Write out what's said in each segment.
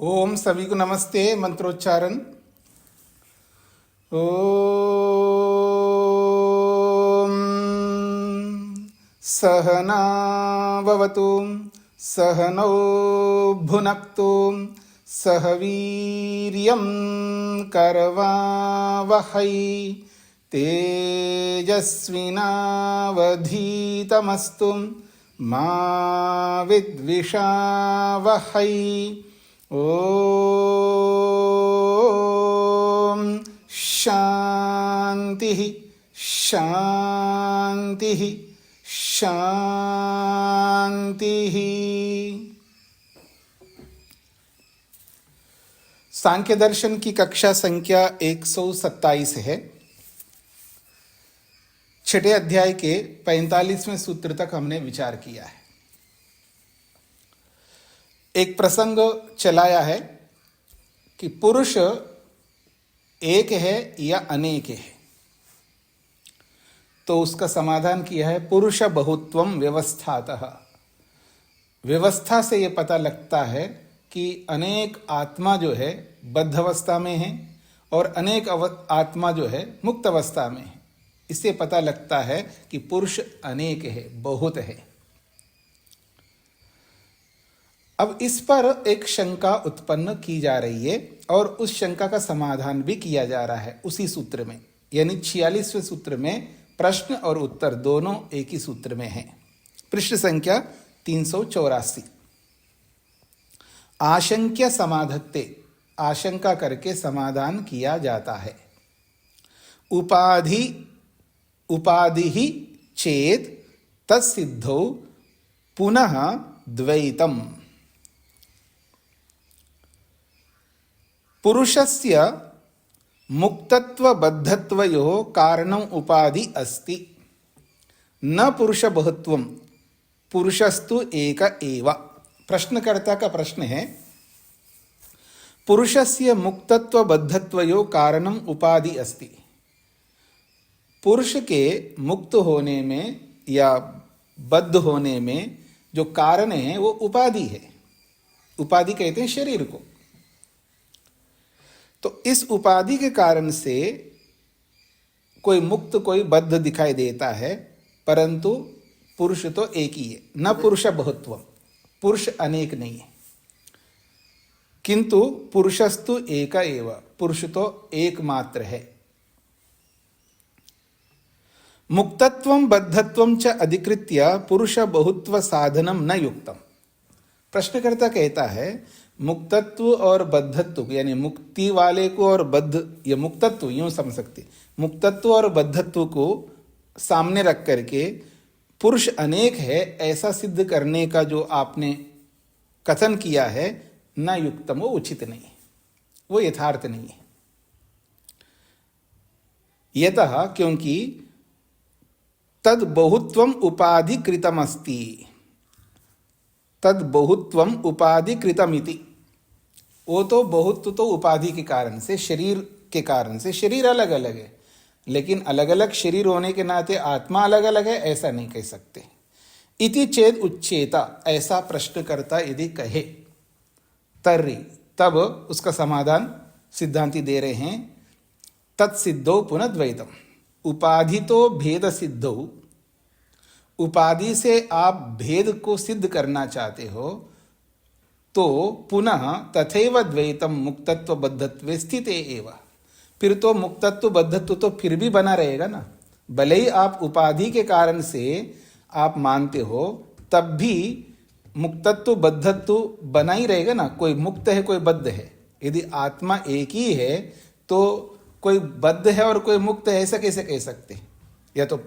ओम सभी को नमस्ते। मंत्रोच्चारण। ओम सहना भवतु सहनौ भुनक्तु सह वीर्यं करवावहै तेजस्विनावधीतमस्तु मा विद्विषावहै। ओम शांति शांति शांति। सांख्य दर्शन की कक्षा संख्या 127 है। छठे अध्याय के 45वें सूत्र तक हमने विचार किया है। एक प्रसंग चलाया है कि पुरुष एक है या अनेक है, तो उसका समाधान किया है पुरुष बहुत्वम व्यवस्थातः। व्यवस्था से यह पता लगता है कि अनेक आत्मा जो है बद्ध अवस्था में है और अनेक आत्मा जो है मुक्त अवस्था में है। इससे पता लगता है कि पुरुष अनेक है, बहुत है। अब इस पर एक शंका उत्पन्न की जा रही है और उस शंका का समाधान भी किया जा रहा है उसी सूत्र में, यानी 46वें सूत्र में प्रश्न और उत्तर दोनों एक ही सूत्र में हैं। पृष्ठ संख्या 384। आशंक्य समाधत्ते, आशंका करके समाधान किया जाता है। उपाधि ही चेत तत्सिद्धौ पुनः द्वैतम। पुरुषस्य मुक्तत्व बद्धत्वयोः कारणम उपाधि अस्ति, न पुरुष बहुत्वम पुरुषस्तु एक एव। प्रश्नकर्ता का प्रश्न है, पुरुषस्य मुक्तत्व बद्धत्वयोः कारणम उपाधि अस्ति। पुरुष के मुक्त होने में या बद्ध होने में जो कारण है वो उपाधि है। उपाधि कहते हैं शरीर को। तो इस उपाधि के कारण से कोई मुक्त कोई बद्ध दिखाई देता है, परंतु पुरुष तो एक ही है। न पुरुष बहुत्व, पुरुष अनेक नहीं है, किंतु पुरुषस्तु एक एव, पुरुष तो एकमात्र है। मुक्तत्वं बद्धत्वं च अधिकृत्य पुरुष बहुत्व साधनम न युक्तम। प्रश्नकर्ता कहता है मुक्तत्व और बद्धत्व, यानी मुक्ति वाले को और बद्ध या मुक्तत्व यूं समझ सकते, मुक्तत्व और बद्धत्व को सामने रख करके पुरुष अनेक है ऐसा सिद्ध करने का जो आपने कथन किया है, न युक्तम, वो उचित नहीं है, वो यथार्थ नहीं है। यतः क्योंकि तद बहुत्वम उपाधि कृतमस्ति, तद बहुत्वम उपाधि कृतमिति। वो तो बहुत्व तो उपाधि के कारण से, शरीर के कारण से, शरीर अलग अलग है, लेकिन अलग अलग शरीर होने के नाते आत्मा अलग अलग है ऐसा नहीं कह सकते। इति चेद उच्चेता, ऐसा प्रश्नकर्ता यदि कहे तर्हि, तब उसका समाधान सिद्धांति दे रहे हैं। तत्सिद्धौ पुनः द्वैतम, उपाधि तो भेद सिद्धौ, उपाधि से आप भेद को सिद्ध करना चाहते हो तो पुनः तथैव द्वैतम मुक्तत्व बद्धत्वे स्थिते एव। फिर तो मुक्तत्व बद्धत्व तो फिर भी बना रहेगा ना, भले ही आप उपाधि के कारण से आप मानते हो तब भी मुक्तत्व बद्धत्व बना ही रहेगा ना। कोई मुक्त है कोई बद्ध है, यदि आत्मा एक ही है तो कोई बद्ध है और कोई मुक्त है ऐसा कैसे कह सकते? या तो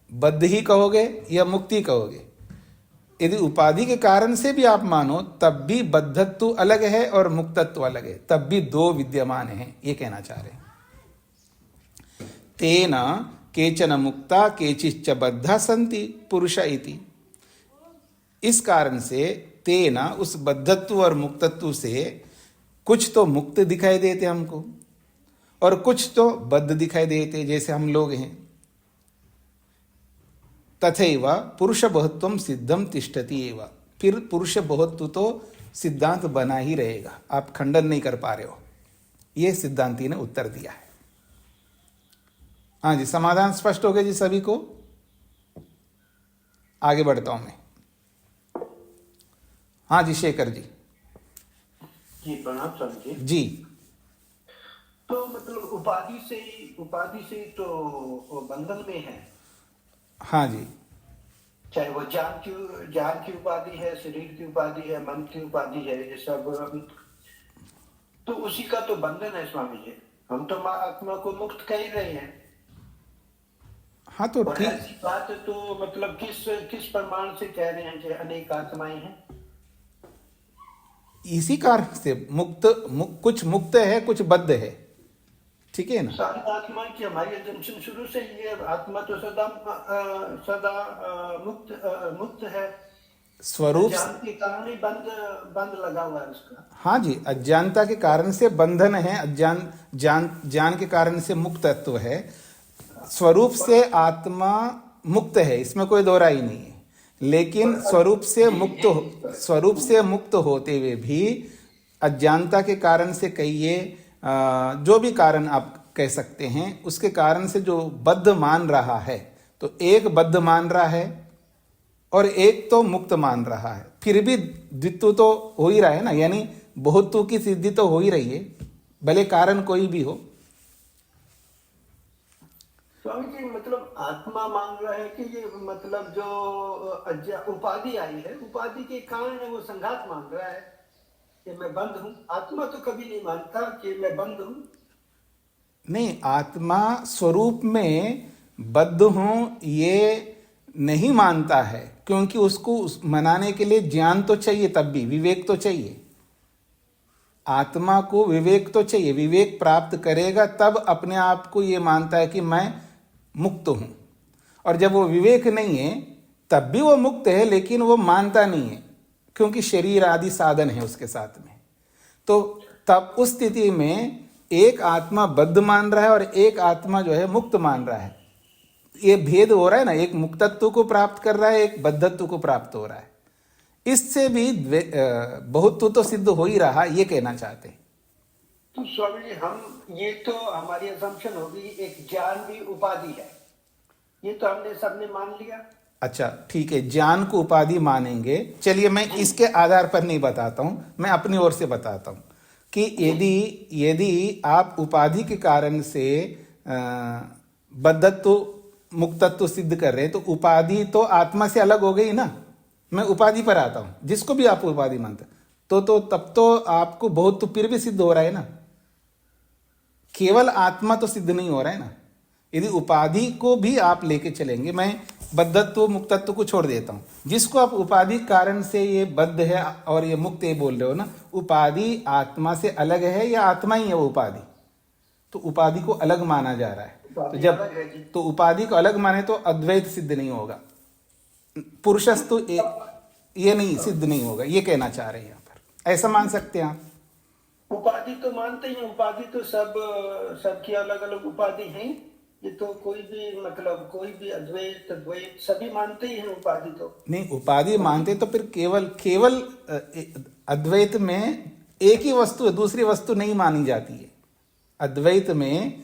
बद्ध ही कहोगे या मुक्ति कहोगे। यदि उपाधि के कारण से भी आप मानो तब भी बद्धत्व अलग है और मुक्तत्व अलग है, तब भी दो विद्यमान हैं, ये कहना चाह रहे हैं। तेना केचन मुक्ता केचिच्च बद्धा संति पुरुष इति। इस कारण से तेना, उस बद्धत्व और मुक्तत्व से कुछ तो मुक्त दिखाई देते हमको और कुछ तो बद्ध दिखाई देते, जैसे हम लोग हैं। तथैव पुरुष बहुत्वम सिद्धम तिष्ठति एव, फिर पुरुष बहुत्व तो सिद्धांत बना ही रहेगा, आप खंडन नहीं कर पा रहे हो। ये सिद्धांती ने उत्तर दिया है। हाँ जी, समाधान स्पष्ट हो गया जी सभी को? आगे बढ़ता हूं मैं। हाँ जी, शेखर जी। जी प्रणाम स्वामी जी। जी तो मतलब उपाधि से ही तो वो बंधन में है। हाँ जी, चाहे वो जान की उपाधि है, शरीर की उपाधि है, मन की उपाधि है, ये सब तो उसी का तो बंधन है स्वामी जी। हम तो आत्मा को मुक्त कह ही रहे हैं। हाँ तो और ठीक, ऐसी बात तो मतलब किस प्रमाण से कह रहे हैं कि अनेक आत्माएं हैं। इसी कारण से कुछ मुक्त है, कुछ बद्ध है, ठीक है ना? सारी आत्माएं की हमारी एजम्पशन शुरू से ही है, आत्मा तो सदा मुक्त है। स्वरूप ज्ञान के कारण ही बंद लगा हुआ है उसका। हाँ जी, अज्ञानता के कारण से बंधन है, ज्ञान के कारण से मुक्त तत्व है। स्वरूप से आत्मा मुक्त है, इसमें कोई दो राय नहीं है। लेकिन स्वरूप से मुक्त होते हुए भी अज्ञानता के कारण से कहिए, जो भी कारण आप कह सकते हैं, उसके कारण से जो बद्ध मान रहा है, तो एक बद्ध मान रहा है और एक तो मुक्त मान रहा है। फिर भी द्वित्व तो हो ही रहा है ना, यानी बहुत्व की सिद्धि तो हो ही रही है, भले कारण कोई भी हो। स्वामी जी मतलब आत्मा मान रहा है कि ये मतलब जो उपाधि आई है, उपाधि के कारण वो संघात मान रहा है कि मैं बंद हूं। आत्मा तो कभी नहीं मानता कि मैं बंद हूं। नहीं, आत्मा स्वरूप में बद्ध हूं ये नहीं मानता है, क्योंकि उसको मनाने के लिए ज्ञान तो चाहिए, तब भी विवेक तो चाहिए। आत्मा को विवेक तो चाहिए, विवेक प्राप्त करेगा तब अपने आप को ये मानता है कि मैं मुक्त हूं। और जब वो विवेक नहीं है तब भी वो मुक्त है, लेकिन वो मानता नहीं है, क्योंकि शरीर आदि साधन है उसके साथ में। तो तब उस स्थिति में एक आत्मा बद्ध मान रहा है और एक आत्मा जो है मुक्त मान रहा है। ये भेद हो रहा है ना, एक मुक्तत्व को प्राप्त कर रहा है, एक बद्धत्व को प्राप्त हो रहा है। इससे भी बहुत्व तो सिद्ध हो ही रहा, ये कहना चाहते हैं। तो स्वामी जी हम ये तो हमारी असम्पशन होगी, एक ज्ञान भी उपाधि है, ये तो हमने सबने मान लिया। अच्छा ठीक है, ज्ञान को उपाधि मानेंगे। चलिए मैं इसके आधार पर नहीं बताता हूं, मैं अपनी ओर से बताता हूं कि यदि आप उपाधि के कारण से बद्धत्व मुक्तत्व सिद्ध कर रहे हैं, तो उपाधि तो आत्मा से अलग हो गई ना। मैं उपाधि पर आता हूं, जिसको भी आप उपाधि मानते तो तब तो आपको बहुत तो फिर भी सिद्ध हो रहा है ना, केवल आत्मा तो सिद्ध नहीं हो रहा है ना। यदि उपाधि को भी आप लेके चलेंगे, मैं बद्धत्व मुक्तत्व को छोड़ देता हूं, जिसको आप उपाधि कारण से ये बद्ध है और ये मुक्त ये बोल रहे हो ना, उपाधि आत्मा से अलग है या आत्मा ही है वो उपाधि? तो उपाधि को अलग माना जा रहा है। तो जब तो उपाधि को अलग माने तो अद्वैत सिद्ध नहीं होगा, पुरुषस्तु ये नहीं सिद्ध नहीं होगा, ये कहना चाह रहे हैं यहाँ पर। ऐसा मान सकते हैं आप? उपाधि तो मानते हैं, उपाधि तो सबकी अलग अलग उपाधि है। ये तो कोई भी मतलब कोई भी अद्वैत द्वैत सभी मानते ही हैं उपाधि तो। नहीं, उपाधि मानते तो फिर केवल अद्वैत में एक ही वस्तु है, दूसरी वस्तु नहीं मानी जाती है। अद्वैत में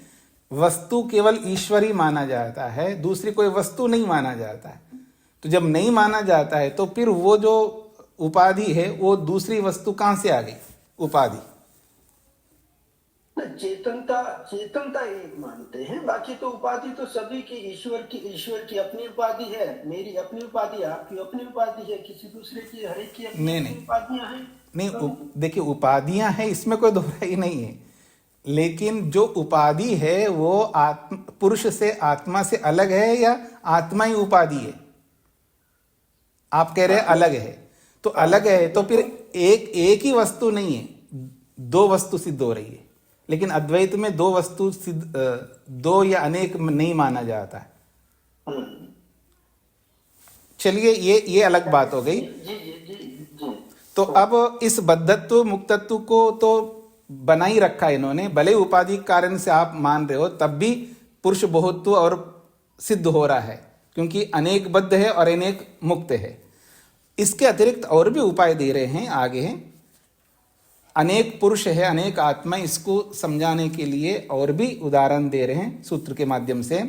वस्तु केवल ईश्वर ही माना जाता है, दूसरी कोई वस्तु नहीं माना जाता है। तो जब नहीं माना जाता है तो फिर वो जो उपाधि है वो दूसरी वस्तु कहां से आ गई? उपाधि। चेतनता एक मानते हैं, बाकी तो उपाधि तो सभी की ईश्वर की अपनी उपाधि है, मेरी अपनी उपाधि है, आपकी अपनी उपाधि है, किसी दूसरे की, हर एक की अपनी उपाधियां हैं। नहीं, देखिए उपाधियां हैं, इसमें कोई दोहराई नहीं है, लेकिन जो उपाधि है वो पुरुष से आत्मा से अलग है या आत्मा ही उपाधि है? आप कह रहे हैं अलग है, तो अलग है तो फिर एक ही वस्तु नहीं है, दो वस्तु सिद्ध हो रही है। लेकिन अद्वैत में दो वस्तु सिद्ध, दो या अनेक नहीं माना जाता है। चलिए ये अलग बात हो गई। तो अब इस बद्धत्व मुक्तत्व को तो बना ही रखा है इन्होंने, भले उपाधि कारण से आप मान रहे हो तब भी पुरुष बहुत्व और सिद्ध हो रहा है, क्योंकि अनेक बद्ध है और अनेक मुक्त है। इसके अतिरिक्त और भी उपाय दे रहे हैं आगे हैं अनेक पुरुष है, अनेक आत्मा, इसको समझाने के लिए और भी उदाहरण दे रहे हैं सूत्र के माध्यम से।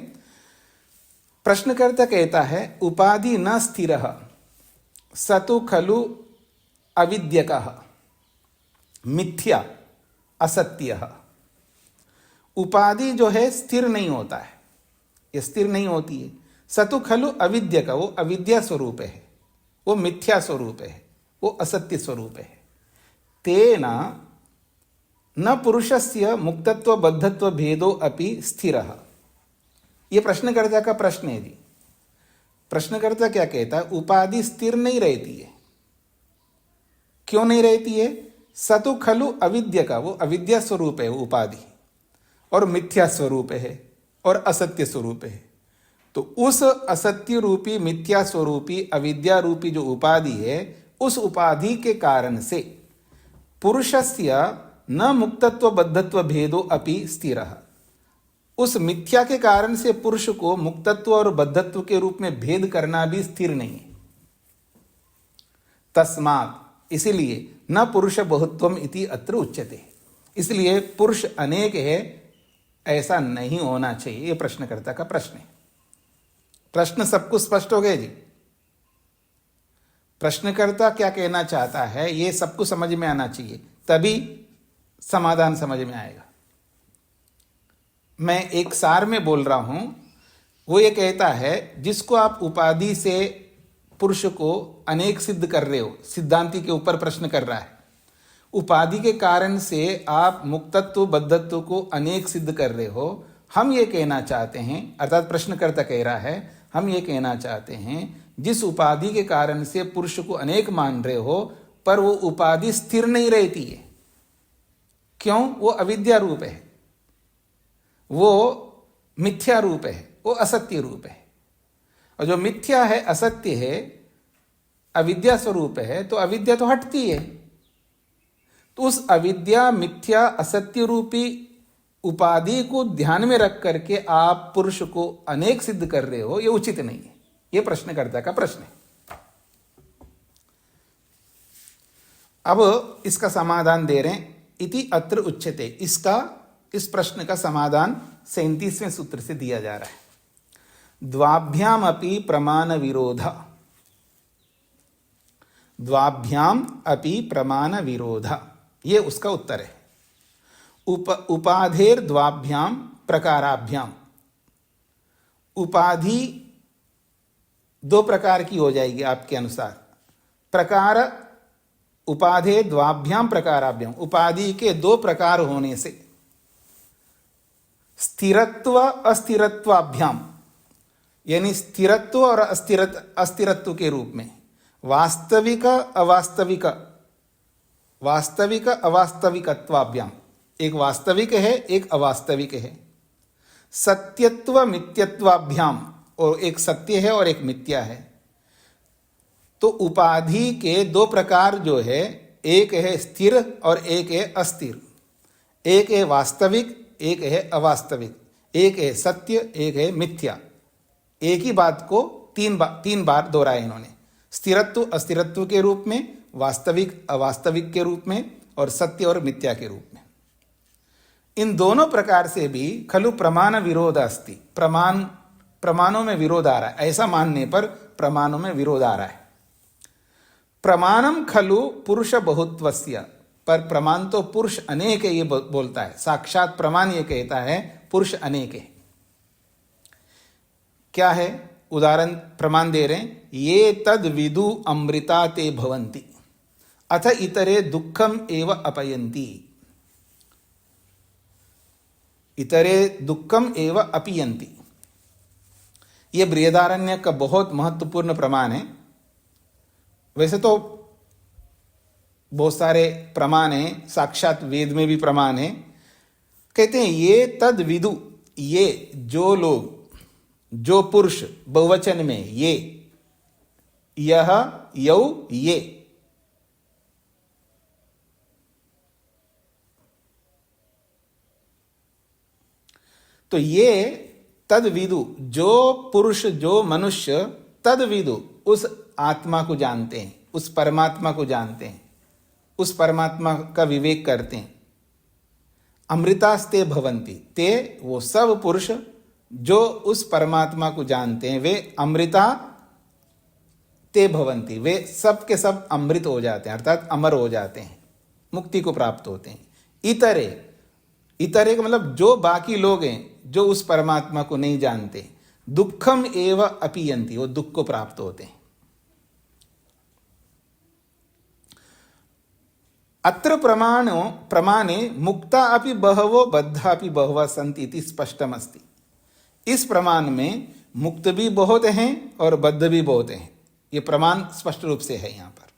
प्रश्नकर्ता कहता है उपाधि न स्थिर सतु खलु अविद्यकः मिथ्या असत्य। उपाधि जो है स्थिर नहीं होता है, ये स्थिर नहीं होती है। सतु खलु अविद्यक, वो अविद्या स्वरूप है, वो मिथ्या स्वरूप है, वो असत्य स्वरूप है। तेना न पुरुषस्य मुक्तत्व बद्धत्व भेदो अपि स्थिरः। ये प्रश्नकर्ता का प्रश्न है जी। प्रश्नकर्ता क्या कहता है? उपाधि स्थिर नहीं रहती है। क्यों नहीं रहती है? सतु खलु अविद्या का, वो अविद्या स्वरूप है उपाधि, और मिथ्या स्वरूप है और असत्य स्वरूप है। तो उस असत्य रूपी मिथ्या स्वरूपी अविद्या रूपी जो उपाधि है, उस उपाधि के कारण से पुरुषस्य न मुक्तत्व बद्धत्व भेदो अपि स्थिरः। उस मिथ्या के कारण से पुरुष को मुक्तत्व और बद्धत्व के रूप में भेद करना भी स्थिर नहीं है। तस्मात्, इसीलिए न पुरुष बहुत्वम इति अत्र उच्यते। इसलिए पुरुष अनेक है ऐसा नहीं होना चाहिए। यह प्रश्नकर्ता का प्रश्न है। प्रश्न सबको स्पष्ट हो गया जी? प्रश्नकर्ता क्या कहना चाहता है ये सबको समझ में आना चाहिए, तभी समाधान समझ में आएगा। मैं एक सार में बोल रहा हूं। वो ये कहता है जिसको आप उपाधि से पुरुष को अनेक सिद्ध कर रहे हो, सिद्धांति के ऊपर प्रश्न कर रहा है। उपाधि के कारण से आप मुक्तत्व बद्धत्व को अनेक सिद्ध कर रहे हो। हम ये कहना चाहते हैं, अर्थात प्रश्नकर्ता कह रहा है, हम ये कहना चाहते हैं जिस उपाधि के कारण से पुरुष को अनेक मान रहे हो, पर वो उपाधि स्थिर नहीं रहती है। क्यों? वो अविद्या रूप है, वो मिथ्या रूप है, वो असत्य रूप है। और जो मिथ्या है, असत्य है, अविद्या स्वरूप है, तो अविद्या तो हटती है। तो उस अविद्या मिथ्या असत्य रूपी उपाधि को ध्यान में रख करके आप पुरुष को अनेक सिद्ध कर रहे हो, ये उचित नहीं है। ये प्रश्नकर्ता का प्रश्न है। अब इसका समाधान दे रहे हैं। इति अत्र उच्यते, इस प्रश्न का समाधान 37वें सूत्र से दिया जा रहा है। द्वाभ्याम अपि प्रमाण विरोध, द्वाभ्याम अपि प्रमाण विरोध, ये उसका उत्तर है। उपाधेर द्वाभ्याम प्रकाराभ्याम, उपाधि दो प्रकार की हो जाएगी आपके अनुसार। प्रकार उपाधे द्वाभ्याम प्रकाराभ्याम, उपाधि के दो प्रकार होने से स्थिरत्व अस्थिरत्वाभ्याम, यानी स्थिरत्व और अस्थिरत्व के रूप में, वास्तविक अवास्तविक, वास्तविक अवास्तविकत्वाभ्याम, एक वास्तविक है एक अवास्तविक है। सत्यत्व मिथ्यत्वाभ्याम, और एक सत्य है और एक मिथ्या है। तो उपाधि के दो प्रकार जो है, एक है स्थिर और एक है अस्थिर, एक है वास्तविक एक है अवास्तविक, एक है सत्य एक है मिथ्या। एक ही बात को तीन बार दोहराया इन्होंने, स्थिरत्व अस्थिरत्व के रूप में, वास्तविक अवास्तविक के रूप में, और सत्य और मिथ्या के रूप में। इन दोनों प्रकार से भी खलु प्रमाण विरोध अस्ति, प्रमाणों में विरोध आ रहा है। ऐसा मानने पर प्रमाणों में विरोध आ रहा है। प्रमाणम खलु पुरुष बहुत्वस्य, पर प्रमाण तो पुरुष अनेक है ये बोलता है। साक्षात प्रमाण ये कहता है पुरुष अनेक है। क्या है? उदाहरण प्रमाण दे रहे हैं। ये तद विदु अमृता ते भवन्ति अथ इतरे दुखम एव अपयन्ति, इतरे दुखम एव अपीयन्ति। ये बृहदारण्य का बहुत महत्वपूर्ण प्रमाण है। वैसे तो बहुत सारे प्रमाण हैं, साक्षात वेद में भी प्रमाण है। कहते हैं ये तद विदु, ये जो लोग, जो पुरुष बहुवचन में ये, यह यौ ये, तो ये तद विदु, जो पुरुष जो मनुष्य तद विदु, उस आत्मा को जानते हैं, उस परमात्मा को जानते हैं, उस परमात्मा का विवेक करते हैं। अमृतास्ते भवंती, ते वो सब पुरुष जो उस परमात्मा को जानते हैं वे अमृता ते भवंती, वे सब के सब अमृत हो जाते हैं, अर्थात अमर हो जाते हैं, मुक्ति को प्राप्त होते हैं। इतरे, इतरे का मतलब जो बाकी लोग हैं जो उस परमात्मा को नहीं जानते, दुखम एव अपीयंती, वो दुख को प्राप्त होते हैं। अत्र प्रमाणे मुक्ता अपि बहवो बद्धा अपि बहवः सन्ति इति स्पष्टमस्ति। इस प्रमाण में मुक्त भी बहुत हैं और बद्ध भी बहुत हैं, ये प्रमाण स्पष्ट रूप से है यहाँ पर।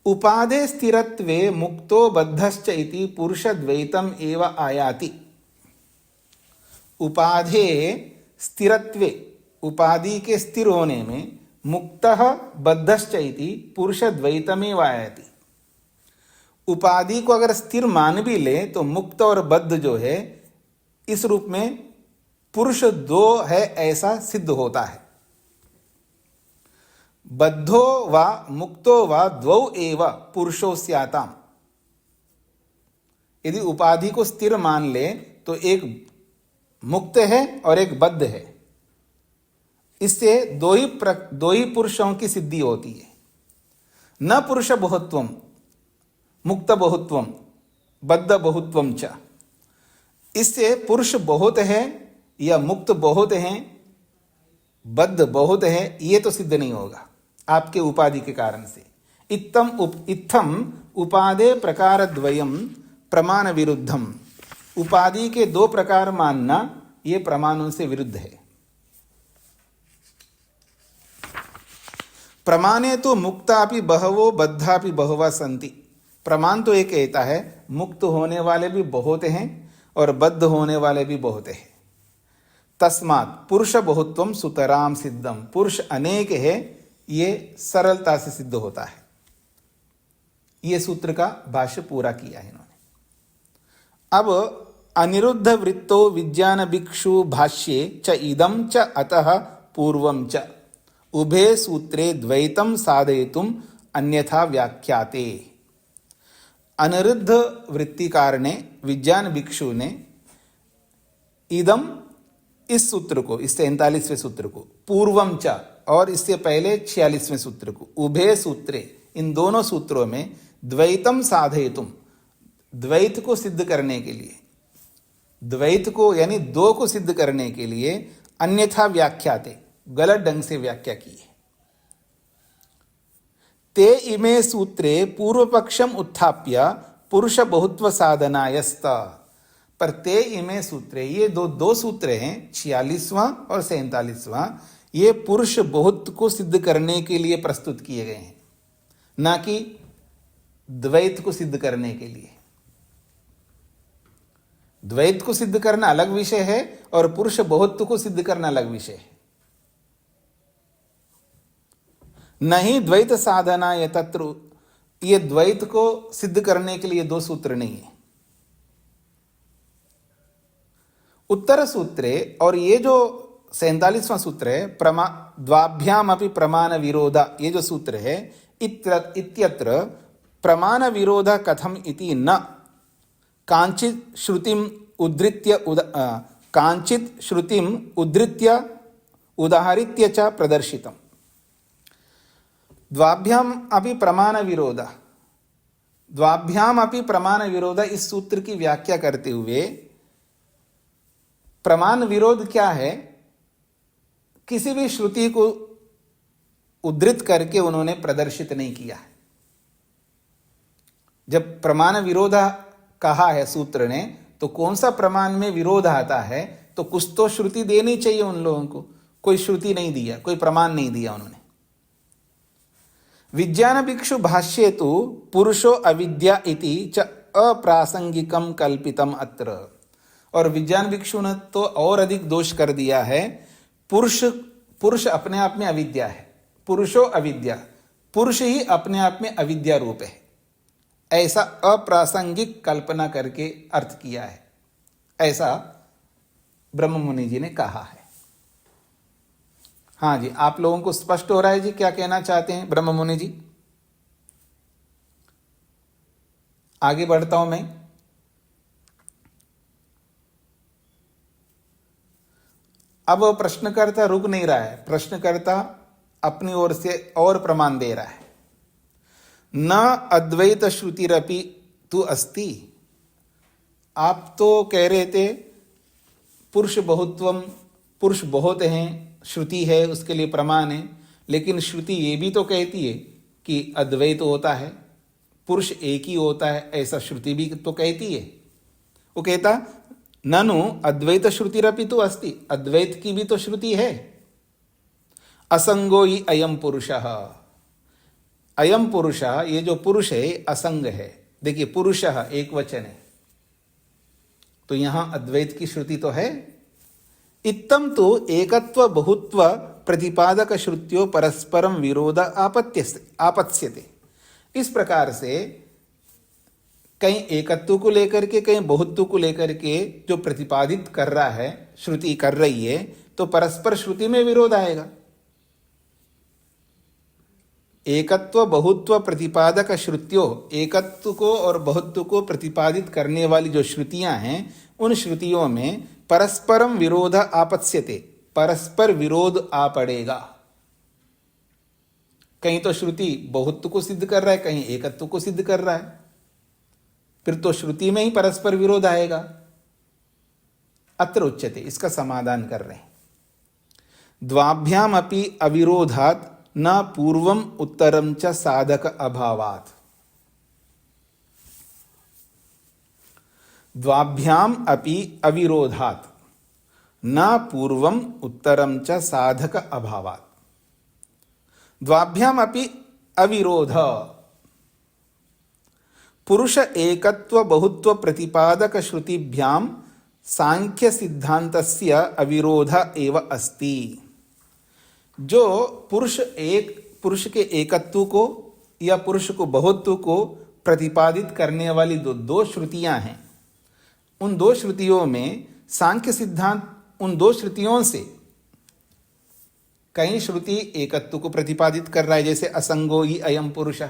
उपादे स्थिरत्वे मुक्तो बद्धश्च इति पुरुषद्वैतम एव आयाति। उपाधे स्थिरत्वे, उपाधि के स्थिर होने में, मुक्तः बद्धश्च इति पुरुषद्वैतमेव आयाति। उपाधि को अगर स्थिर मान भी ले तो मुक्त और बद्ध जो है इस रूप में पुरुष दो है ऐसा सिद्ध होता है। बद्धो वा मुक्तो वा द्वौ एव पुरुषो स्याताम। यदि उपाधि को स्थिर मान ले तो एक मुक्त है और एक बद्ध है, इससे दो ही पुरुषों की सिद्धि होती है। न पुरुष बहुत्वम मुक्त बहुत्वम बद्ध बहुत्वम च। इससे पुरुष बहुत है या मुक्त बहुत है, बद्ध बहुत है, ये तो सिद्ध नहीं होगा आपके उपाधि के कारण से। इत्थम उपादे प्रकार द्वयम प्रमाण विरुद्धम। उपाधि के दो प्रकार मानना ये प्रमाणों से विरुद्ध है। प्रमाणे तो मुक्तापि बहवो बद्धापि बहवः सन्ति। प्रमाण तो ये कहता है मुक्त होने वाले भी बहुत हैं और बद्ध होने वाले भी बहुत हैं। तस्मात् पुरुष बहुत्वम सुतराम सिद्धम। पुरुष अनेक है, ये सरलता से सिद्ध होता है। ये सूत्र का भाष्य पूरा किया है इन्होंने। अब अनिरुद्ध वृत्तो विज्ञान भिक्षु भाष्ये च इदं च अतः पूर्वं च उभे सूत्रे द्वैतम साधयितुम अन्यथा व्याख्याते। अनिरुद्ध वृत्तिकार ने, विज्ञान भिक्षु ने इदम, इस सूत्र को, इस 43वें सूत्र को, पूर्वम च, और इससे पहले 46वें सूत्र को, उभे सूत्रे, इन दोनों सूत्रों में द्वैतम साधयितुम, द्वैत को सिद्ध करने के लिए, द्वैत को यानी दो को सिद्ध करने के लिए अन्यथा व्याख्याते, गलत ढंग से व्याख्या की है। ते इमे सूत्रे पूर्व पक्षम उत्थाप्य पुरुष बहुत्व साधनायस्त। पर ते इमे सूत्रे, ये दो सूत्र हैं, 46वां और 47वां, ये पुरुष बहुत को सिद्ध करने के लिए प्रस्तुत किए गए हैं, ना कि द्वैत को सिद्ध करने के लिए। द्वैत को सिद्ध करना अलग विषय है और पुरुष बहुत्व को सिद्ध करना अलग विषय है। नहीं द्वैत साधना ये तत्र, ये द्वैत को सिद्ध करने के लिए दो सूत्र नहीं है। उत्तर सूत्रे, और ये जो 47वां सूत्र है, द्वाभ्याम अपि प्रमाण विरोध, ये जो सूत्र है, इत्यत्र प्रमाण विरोध कथम इति न कांचित श्रुतिम उद्धृत्य उदाहरित्य च प्रदर्शितम्। द्वाभ्याम अपि प्रमाण विरोध, द्वाभ्याम अपि प्रमाण विरोध, इस सूत्र की व्याख्या करते हुए प्रमाण विरोध क्या है, किसी भी श्रुति को उद्धृत करके उन्होंने प्रदर्शित नहीं किया है। जब प्रमाण विरोध कहा है सूत्र ने, तो कौन सा प्रमाण में विरोध आता है, तो कुछ तो श्रुति देनी चाहिए उन लोगों को। कोई श्रुति नहीं दिया, कोई प्रमाण नहीं दिया उन्होंने। विज्ञान भिक्षु भाष्ये तु पुरुषो अविद्या इति च अप्रासंगिकम कल्पितम अत्र। और विज्ञान भिक्षु ने तो और अधिक दोष कर दिया है, पुरुष अपने आप में अविद्या है, पुरुषो अविद्या, पुरुष ही अपने आप में अविद्या रूप है, ऐसा अप्रासंगिक कल्पना करके अर्थ किया है, ऐसा ब्रह्म मुनि जी ने कहा है। हाँ जी, आप लोगों को स्पष्ट हो रहा है जी क्या कहना चाहते हैं ब्रह्म मुनि जी? आगे बढ़ता हूं मैं। अब प्रश्नकर्ता रुक नहीं रहा है, प्रश्नकर्ता अपनी ओर से और प्रमाण दे रहा है। न अद्वैत श्रुतिरपि तु अस्ति। आप तो कह रहे थे पुरुष बहुत्वम, पुरुष बहुत हैं, श्रुति है उसके लिए प्रमाण है, लेकिन श्रुति ये भी तो कहती है कि अद्वैत होता है, पुरुष एक ही होता है, ऐसा श्रुति भी तो कहती है। वो कहता ननु अद्वैत श्रुतिरपि तो अस्ति, अद्वैत की भी तो श्रुति है। असंगो ही अयम पुरुषः, अयम पुरुषः, ये जो पुरुष है असंग है। देखिए पुरुषः एक वचन है, तो यहां अद्वैत की श्रुति तो है। इत्थम तो एकत्व बहुत्व प्रतिपादक श्रुतियों परस्परम विरोध आपत्स्यते। इस प्रकार से कहीं एकत्व को लेकर के कहीं बहुत्व को लेकर के जो प्रतिपादित कर रहा है, श्रुति कर रही है, तो परस्पर श्रुति में विरोध आएगा। एकत्व बहुत्व प्रतिपादक श्रुतियों, एकत्व को और बहुत्व को प्रतिपादित करने वाली जो श्रुतियां हैं, उन श्रुतियों में परस्परम विरोध आपत्स्यते, परस्पर विरोध आ पड़ेगा। कहीं तो श्रुति बहुत्व को सिद्ध कर रहा है, कहीं एकत्व को सिद्ध कर रहा है, फिर तो श्रुति में ही परस्पर विरोध आएगा। अत्र उच्यते, इसका समाधान कर रहे हैं। द्वाभ्याम अपि अविरोधात् न पूर्वम उत्तरम च साधक अभावात्। द्वाभ्याम अपि अविरोधात् न पूर्वम उत्तरम च साधक अभावात्। द्वाभ्याम अपि अविरोध, पुरुष एकत्व बहुत्व प्रतिपादक श्रुतिभ्याम सांख्य सिद्धांतस्य अविरोध एव अस्ति। जो पुरुष के एकत्व को या पुरुष को बहुत्व को प्रतिपादित करने वाली दो श्रुतियां हैं, उन दो श्रुतियों में सांख्य सिद्धांत, उन दो श्रुतियों से कहीं श्रुति एकत्व को प्रतिपादित कर रहा है, जैसे असंगो ही अयम पुरुष,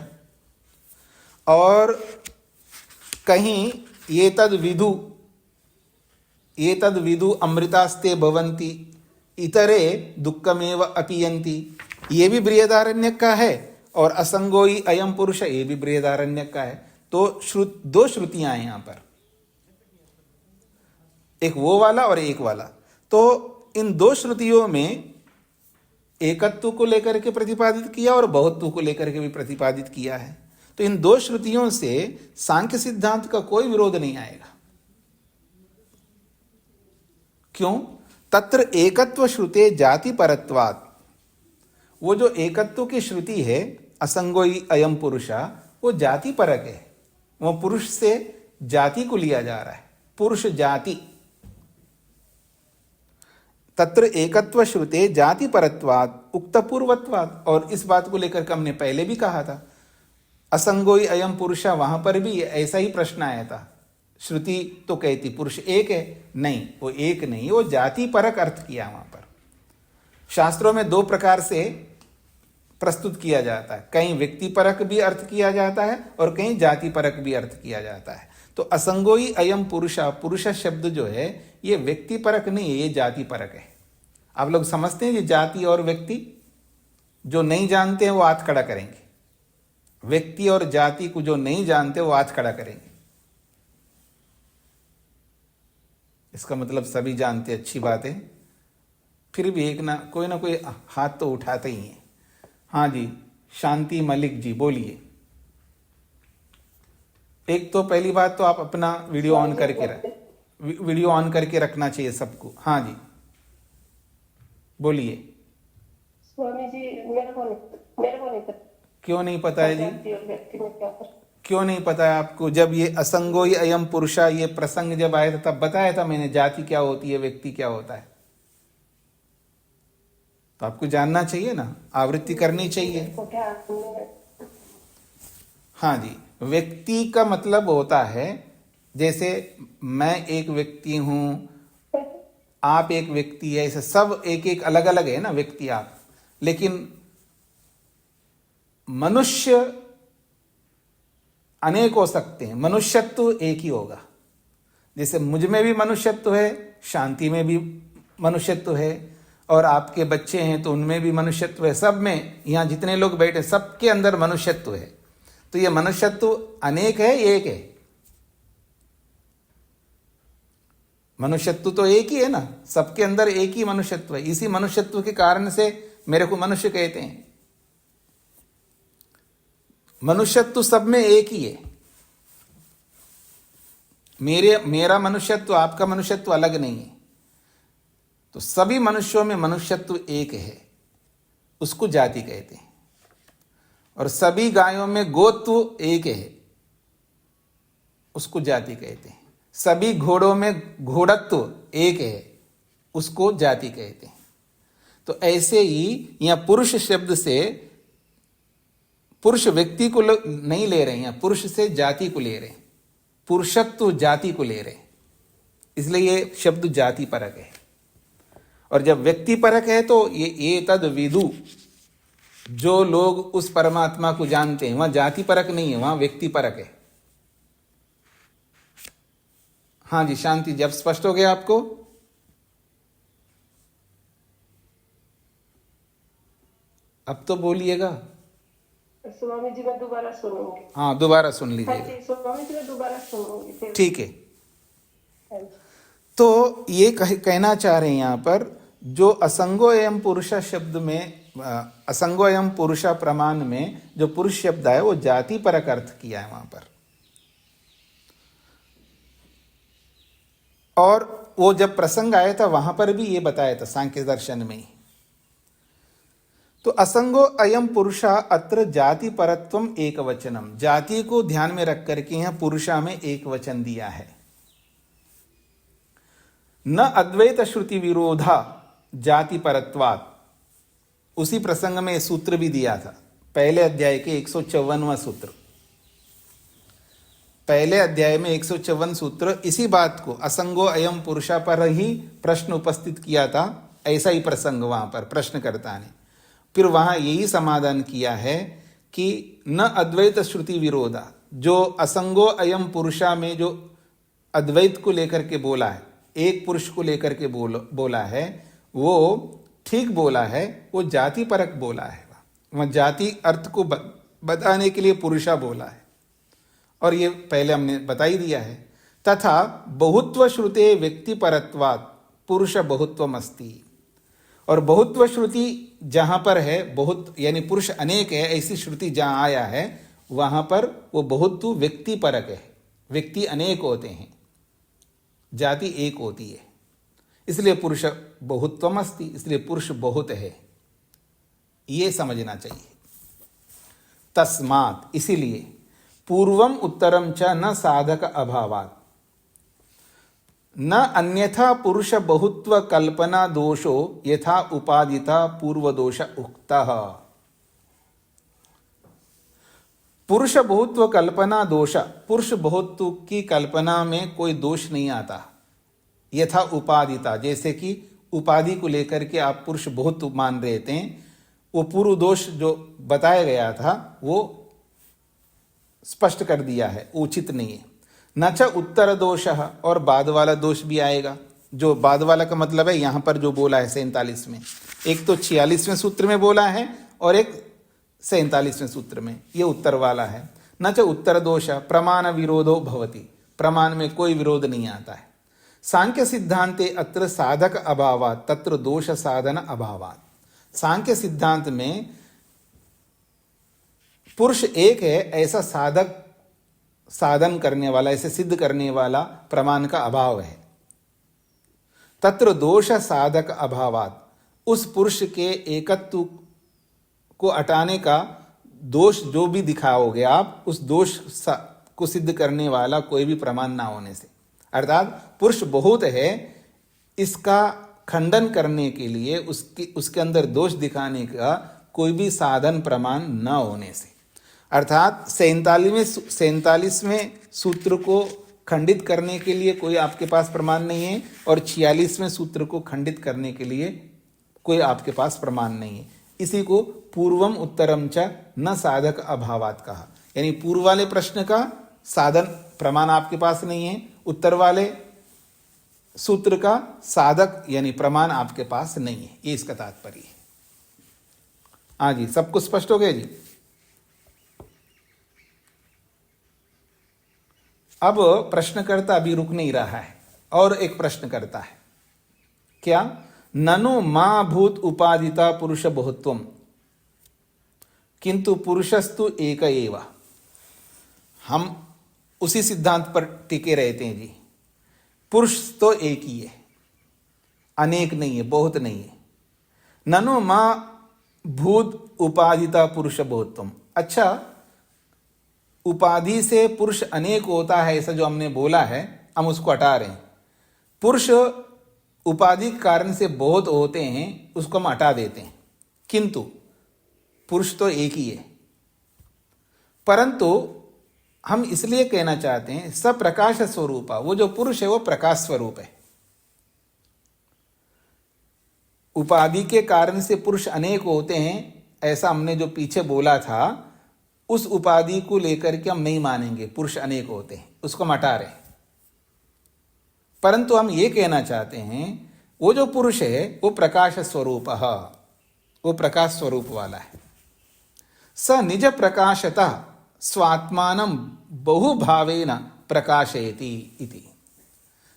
और कहीं ये तद विदु अमृतास्ते भवन्ति इतरे दुःखमेव अपीयन्ति, ये भी बृहदारण्यक का है, और असंगो ही अयम पुरुष ये भी बृहदारण्यक का है। तो दो श्रुतियां हैं यहां पर, एक वो वाला और एक वाला। तो इन दो श्रुतियों में एकत्व को लेकर के प्रतिपादित किया और बहुत्व को लेकर के भी प्रतिपादित किया है। तो इन दो श्रुतियों से सांख्य सिद्धांत का कोई विरोध नहीं आएगा। क्यों? तत्र एकत्व श्रुते जाति परत्वात्। वो जो एकत्व की श्रुति है असंगोई अयम पुरुषा, वो जाति परक है, वो पुरुष से जाति को लिया जा रहा है, पुरुष जाति। तत्र एकत्व श्रुते जाति परत्वात् उक्त पूर्वत्वात्। और इस बात को लेकर के हमने पहले भी कहा था, असंगोई अयम पुरुषा, वहां पर भी ऐसा ही प्रश्न आया था। श्रुति तो कहती पुरुष एक है, नहीं, वो एक नहीं, वो जाति परक अर्थ किया वहां पर। शास्त्रों में दो प्रकार से प्रस्तुत किया जाता है, कहीं व्यक्ति परक भी अर्थ किया जाता है और कहीं जाति परक भी अर्थ किया जाता है। तो असंगोई अयम पुरुषा, पुरुष शब्द जो है ये व्यक्ति परक नहीं है, ये जाति परक है। आप लोग समझते हैं ये जाति और व्यक्ति? जो नहीं जानते हैं वो हाथ खड़ा करेंगे। व्यक्ति और जाति को जो नहीं जानते वो हाथ खड़ा करेंगे। इसका मतलब सभी जानते, अच्छी बात है, फिर भी एक ना कोई हाथ तो उठाते ही है। हाँ जी, शांति मलिक जी बोलिए। एक तो पहली बात तो आप अपना वीडियो ऑन करके रखना चाहिए सबको। हाँ जी बोलिए। स्वामी जी मेरे को नहीं पता। क्यों नहीं पता है जी? क्यों नहीं पता है आपको? जब ये असंगो ही अयम पुरुषा ये प्रसंग जब आया था तब बताया था मैंने, जाति क्या होती है, व्यक्ति क्या होता है। तो आपको जानना चाहिए ना, आवृत्ति करनी चाहिए। हाँ जी, व्यक्ति का मतलब होता है, जैसे मैं एक व्यक्ति हूं, आप एक व्यक्ति है, ऐसे सब एक एक अलग अलग है ना व्यक्ति आप। लेकिन मनुष्य अनेक हो सकते हैं, मनुष्यत्व एक ही होगा। जैसे मुझ में भी मनुष्यत्व है, शांति में भी मनुष्यत्व है, और आपके बच्चे हैं तो उनमें भी मनुष्यत्व है, सब में, यहाँ जितने लोग बैठे सबके अंदर मनुष्यत्व है। तो ये मनुष्यत्व अनेक है, एक है? मनुष्यत्व तो एक ही है ना, सबके अंदर एक ही मनुष्यत्व है। इसी मनुष्यत्व के कारण से मेरे को मनुष्य कहते हैं। मनुष्यत्व सब में एक ही है। मेरा मनुष्यत्व आपका मनुष्यत्व अलग नहीं है। तो सभी मनुष्यों में मनुष्यत्व एक है, उसको जाति कहते हैं। और सभी गायों में गोत्व एक है, उसको जाति कहते हैं। सभी घोड़ों में घोड़त्व एक है, उसको जाति कहते हैं। तो ऐसे ही यहाँ पुरुष शब्द से पुरुष व्यक्ति को नहीं ले रहे हैं, यहाँ पुरुष से जाति को ले रहे हैं, पुरुषत्व जाति को ले रहे हैं, इसलिए ये शब्द जाति परक है। और जब व्यक्ति परक है तो ये तद विदु, जो लोग उस परमात्मा को जानते हैं, वहां जाति परक नहीं है, वहां व्यक्ति परक है। हाँ जी शांति, जब स्पष्ट हो गया आपको? अब तो बोलिएगा। स्वामी जी मैं दोबारा सुनूंगी। हाँ दोबारा सुन हाँ लीजिएगा। जी स्वामी जी मैं दोबारा सुनूंगी फिर। ठीक है। हाँ जी। तो ये कहना चाह रहे हैं यहाँ पर, जो असंगो एवं पुरुष शब्द में, असंगो एवं पुरुष प्रमाण में जो पुरुष शब्द है वो जाति परक अर्थ किया है वहां पर। और वो जब प्रसंग आया था वहां पर भी ये बताया था सांख्य दर्शन में ही। तो असंगो अयम पुरुषा अत्र जाति परत्वम एक वचनम, जाति को ध्यान में रख करके यहाँ पुरुषा में एक वचन दिया है। न अद्वैत श्रुति विरोधा जाति परत्वात्, उसी प्रसंग में सूत्र भी दिया था, पहले अध्याय के 154वां सूत्र। पहले अध्याय में 154 सूत्र इसी बात को, असंगो अयम पुरुषा पर ही प्रश्न उपस्थित किया था। ऐसा ही प्रसंग वहां पर प्रश्नकर्ता ने फिर वहां यही समाधान किया है कि न अद्वैत श्रुति विरोधा, जो असंगो अयम पुरुषा में जो अद्वैत को लेकर के बोला है, एक पुरुष को लेकर के बोला है, वो ठीक बोला है, वो जाति परक बोला है। वह जाति अर्थ को बताने के लिए पुरुषा बोला है, और ये पहले हमने बता ही दिया है। तथा बहुत्व श्रुते व्यक्ति परत्वात् पुरुष बहुत्वम अस्ति, और बहुत्व श्रुति जहां पर है, बहुत यानी पुरुष अनेक है, ऐसी श्रुति जहां आया है वहां पर वो बहुत्व व्यक्ति परक है। व्यक्ति अनेक होते हैं, जाति एक होती है, इसलिए पुरुष बहुत्वम अस्ति, इसलिए पुरुष बहुत है, ये समझना चाहिए। तस्मात्, इसीलिए पूर्वम उत्तरम च न साधक अभावात् न अन्यथा पुरुष बहुत्व कल्पना दोषो यथा उपादिता पूर्व दोष उक्तः। पुरुष बहुत्व कल्पना दोष, पुरुष बहुत्व की कल्पना में कोई दोष नहीं आता। यथा उपादिता, जैसे कि उपाधि को लेकर के आप पुरुष बहुत्व मान रहे थे, वो पूर्व दोष जो बताया गया था वो स्पष्ट कर दिया है, उचित नहीं है। न च उत्तर दोष, और बाद वाला दोष भी आएगा। जो बाद वाला का मतलब है यहां पर जो बोला है 47 में, एक तो 46वें सूत्र में बोला है और एक 47वें सूत्र में, ये उत्तर वाला है। न च उत्तर दोष प्रमाण विरोधो भवति, प्रमाण में कोई विरोध नहीं आता है। सांख्य सिद्धांते अत्र साधक अभावात् तत्र दोष साधन अभावात्, सांख्य सिद्धांत में पुरुष एक है ऐसा साधक साधन करने वाला, ऐसे सिद्ध करने वाला प्रमाण का अभाव है। तत्र दोष साधक अभावात्, उस पुरुष के एकत्व को हटाने का दोष जो भी दिखाओगे आप, उस दोष को सिद्ध करने वाला कोई भी प्रमाण ना होने से, अर्थात पुरुष बहुत है इसका खंडन करने के लिए उसके अंदर दोष दिखाने का कोई भी साधन प्रमाण न होने से, अर्थात 47वें सूत्र को खंडित करने के लिए कोई आपके पास प्रमाण नहीं है और 46वें सूत्र को खंडित करने के लिए कोई आपके पास प्रमाण नहीं है। इसी को पूर्वम उत्तरम च न साधक अभावात् कहा। यानी पूर्व वाले प्रश्न का साधन प्रमाण आपके पास नहीं है, उत्तर वाले सूत्र का साधक यानी प्रमाण आपके पास नहीं है, ये इसका तात्पर्य है। हाँ जी, सब कुछ स्पष्ट हो गया जी। अब प्रश्नकर्ता अभी रुक नहीं रहा है और एक प्रश्न करता है, क्या? ननु मां भूत उपादिता पुरुष बहुत्वम किंतु पुरुषस्तु एक एव। हम उसी सिद्धांत पर टिके रहते हैं जी, पुरुष तो एक ही है, अनेक नहीं है, बहुत नहीं है। ननु मां भूत उपादिता पुरुष बहुत्वम। अच्छा, उपाधि से पुरुष अनेक होता है ऐसा जो हमने बोला है, हम उसको हटा रहे हैं। पुरुष उपाधि के कारण से बहुत होते हैं, उसको हम हटा देते हैं, किंतु पुरुष तो एक ही है। परंतु हम इसलिए कहना चाहते हैं सप्रकाश स्वरूपा, वो जो पुरुष है वो प्रकाश स्वरूप है। उपाधि के कारण से पुरुष अनेक होते हैं ऐसा हमने जो पीछे बोला था, उस उपाधि को लेकर के हम नहीं मानेंगे पुरुष अनेक होते हैं, उसको हम हटा रहे। परंतु हम ये कहना चाहते हैं वो जो पुरुष है वो प्रकाश स्वरूप, वो प्रकाश स्वरूप वाला है। स निज प्रकाशता स्वात्मानं बहुभावेन प्रकाशयति इति।